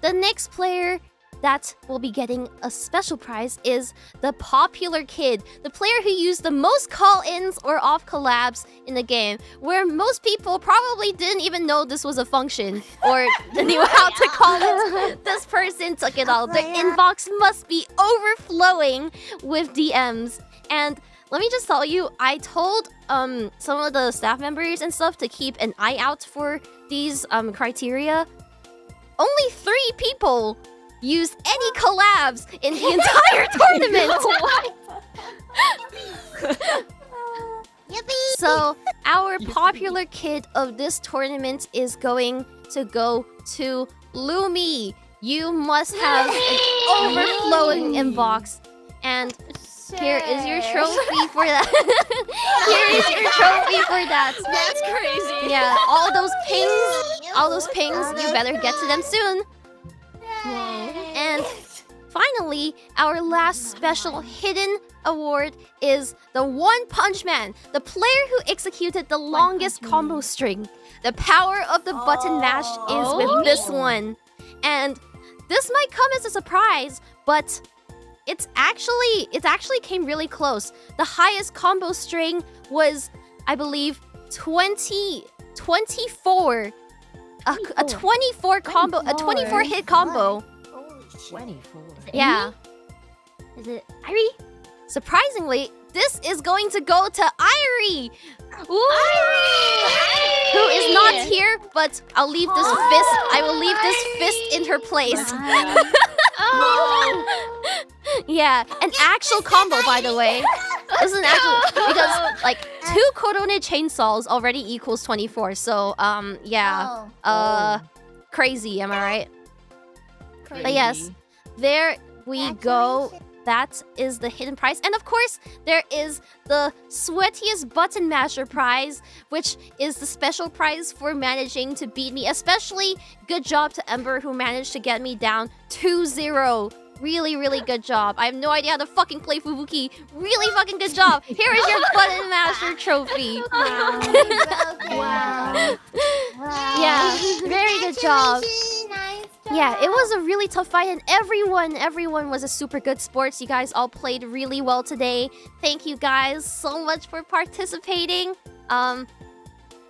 the next player that will be getting a special prize is the popular kid, the player who used the most call-ins or off collabs in the game, where most people probably didn't even know this was a function or knew how to call it. This person took it all. Their inbox must be overflowing with DMs. And let me just tell you, I told some of the staff members and stuff to keep an eye out for these criteria. Only 3 people used any collabs in the entire tournament. Yippee! So our popular kid of this tournament is going to go to Lumi. You must have an overflowing inbox. And here is your trophy for that. Here is your trophy for that. That's crazy. Yeah, all those pings, you better get to them soon. And finally, our last special hidden award is the One Punch Man, the player who executed the longest combo string. The power of the button mash is with this one. And this might come as a surprise, but it actually came really close. The highest combo string was, I believe, 24. A 24 combo, a 24 hit combo. 24. Yeah. Is it Irie? Surprisingly, this is going to go to Irie. Who is not here, but I'll leave this fist. I will leave this fist in her place. Yeah, an actual combo, by the way. This is an actual, because like 2 Korone chainsaws already equals 24. So yeah, crazy. Am I right? But yes, there we go. that is the hidden prize. And of course, there is the sweatiest button masher prize, which is the special prize for managing to beat me. Especially good job to Ember, who managed to get me down 2-0. Really, really good job. I have no idea how to fucking play Fubuki. Really fucking good job. Here is your button masher trophy. Wow. Wow. Yeah, very good job. Nice job. Yeah, it was a really tough fight, and everyone was a super good sports. You guys all played really well today. Thank you guys so much for participating.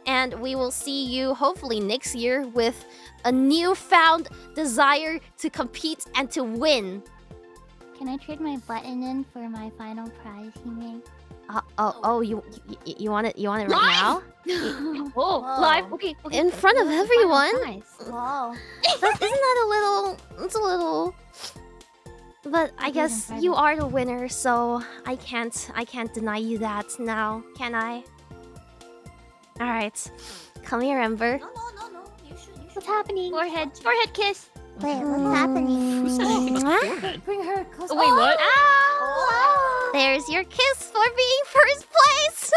And we will see you hopefully next year with a newfound desire to compete and to win. Can I trade my button in for my final prize he made? You want it? You want it right now? Oh, Whoa. live. Okay. In front of everyone? Whoa. Isn't that a little? It's a little. But I guess you are the winner, so I can't deny you that now, can I? All right, come here, Ember. No. You should. What's happening? Forehead kiss. Wait, what's happening? Who said anything about Mwah. forehead? Bring her close. Oh, wait, what? Oh. There's your kiss for being first place.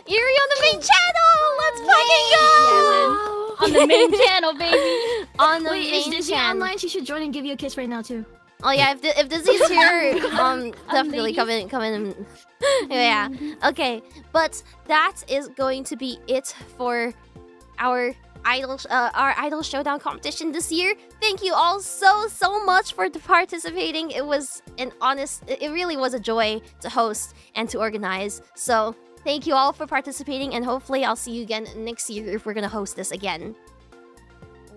Yuri on the main channel. Let's fucking go. On the main channel, baby. On the Wait, is main Dizzy channel. online? She should join and give you a kiss right now too. Oh yeah, if Dizzy's here, definitely come in. And... yeah. Okay, but that is going to be it for our idol showdown competition this year. Thank you all so much for participating. It was it really was a joy to host and to organize. So thank you all for participating, and hopefully I'll see you again next year if we're gonna host this again.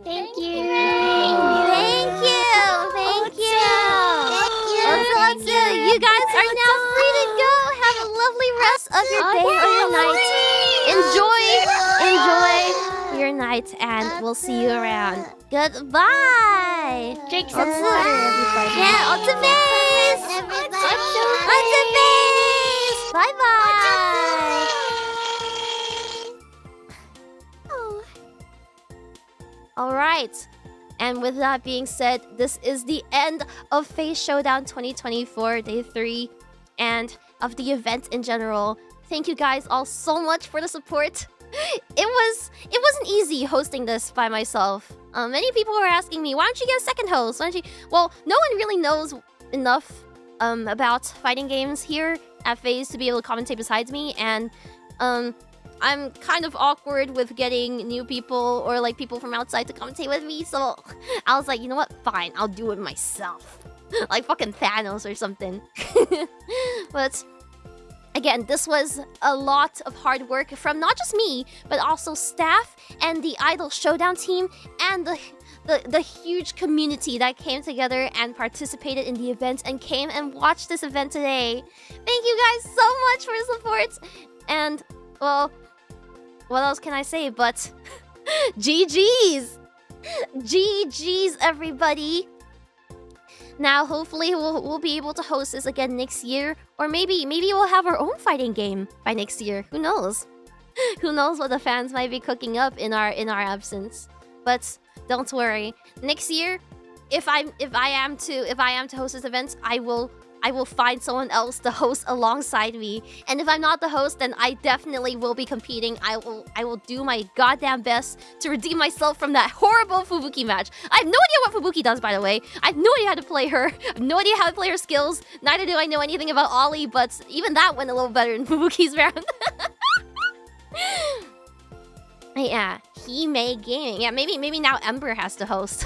Thank you. Thank you. You guys are now free to go. Have a lovely rest of your day or your night. Enjoy your night, and we'll see you around. Goodbye. Drink some some water, everybody. Yeah, on to face. On to face. Bye bye. All right. And with that being said, this is the end of Face Showdown 2024, Day 3, and of the event in general. Thank you guys all so much for the support. It wasn't easy hosting this by myself. Many people were asking me, why don't you get a second host? Why don't you? Well, no one really knows enough about fighting games here at FaZe to be able to commentate besides me, and I'm kind of awkward with getting new people or like people from outside to commentate with me, so I was like, you know what? Fine, I'll do it myself. Like fucking Thanos or something. But again, this was a lot of hard work from not just me, but also staff and the Idol Showdown team and the huge community that came together and participated in the event and came and watched this event today. Thank you guys so much for the support. And, well, what else can I say but GG's! GG's, everybody! Now, hopefully, we'll be able to host this again next year, or maybe we'll have our own fighting game by next year. Who knows? Who knows what the fans might be cooking up in our absence? But don't worry. Next year, if I am to host this event, I will find someone else to host alongside me. And if I'm not the host, then I definitely will be competing. I will do my goddamn best to redeem myself from that horrible Fubuki match. I have no idea what Fubuki does, by the way. I have no idea how to play her. I have no idea how to play her skills. Neither do I know anything about Ollie, but even that went a little better in Fubuki's round. Yeah, he made gaming. Yeah, maybe now Ember has to host.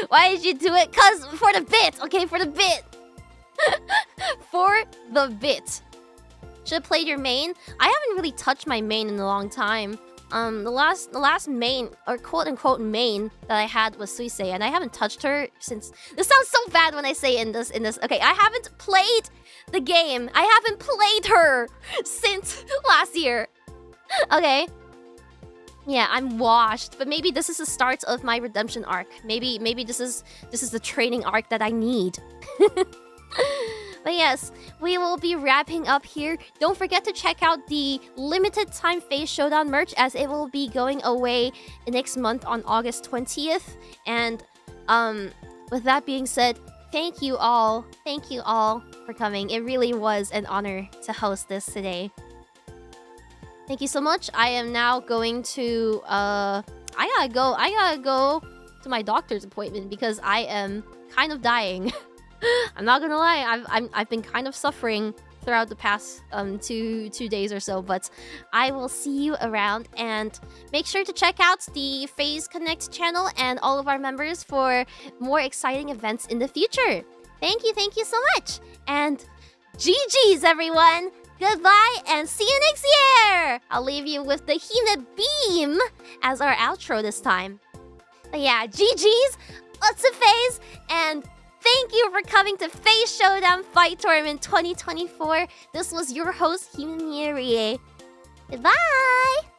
Why did you do it? Cause for the bit, okay, for the bit. For the bit. Should have played your main. I haven't really touched my main in a long time. The last main, or quote unquote main, that I had was Suisei, and I haven't touched her since. This sounds so bad when I say in this. Okay, I haven't played the game. I haven't played her since last year. Okay. Yeah, I'm washed, but maybe this is the start of my redemption arc. Maybe this is the training arc that I need. But yes, we will be wrapping up here. Don't forget to check out the limited time Face Showdown merch, as it will be going away next month on August 20th. And With that being said, thank you all for coming. It really was an honor to host this today. Thank you so much. I am now going to I gotta go to my doctor's appointment because I am kind of dying. I'm not gonna lie, I've been kind of suffering throughout the past two days or so, but I will see you around, and make sure to check out the FaZe Connect channel and all of our members for more exciting events in the future. Thank you so much, and GG's everyone! Goodbye and see you next year! I'll leave you with the Hina Beam as our outro this time. But yeah, GG's, lots of FaZe, and thank you for coming to FaZe Showdown Fight Tournament 2024. This was your host, Hina Mierie. Goodbye!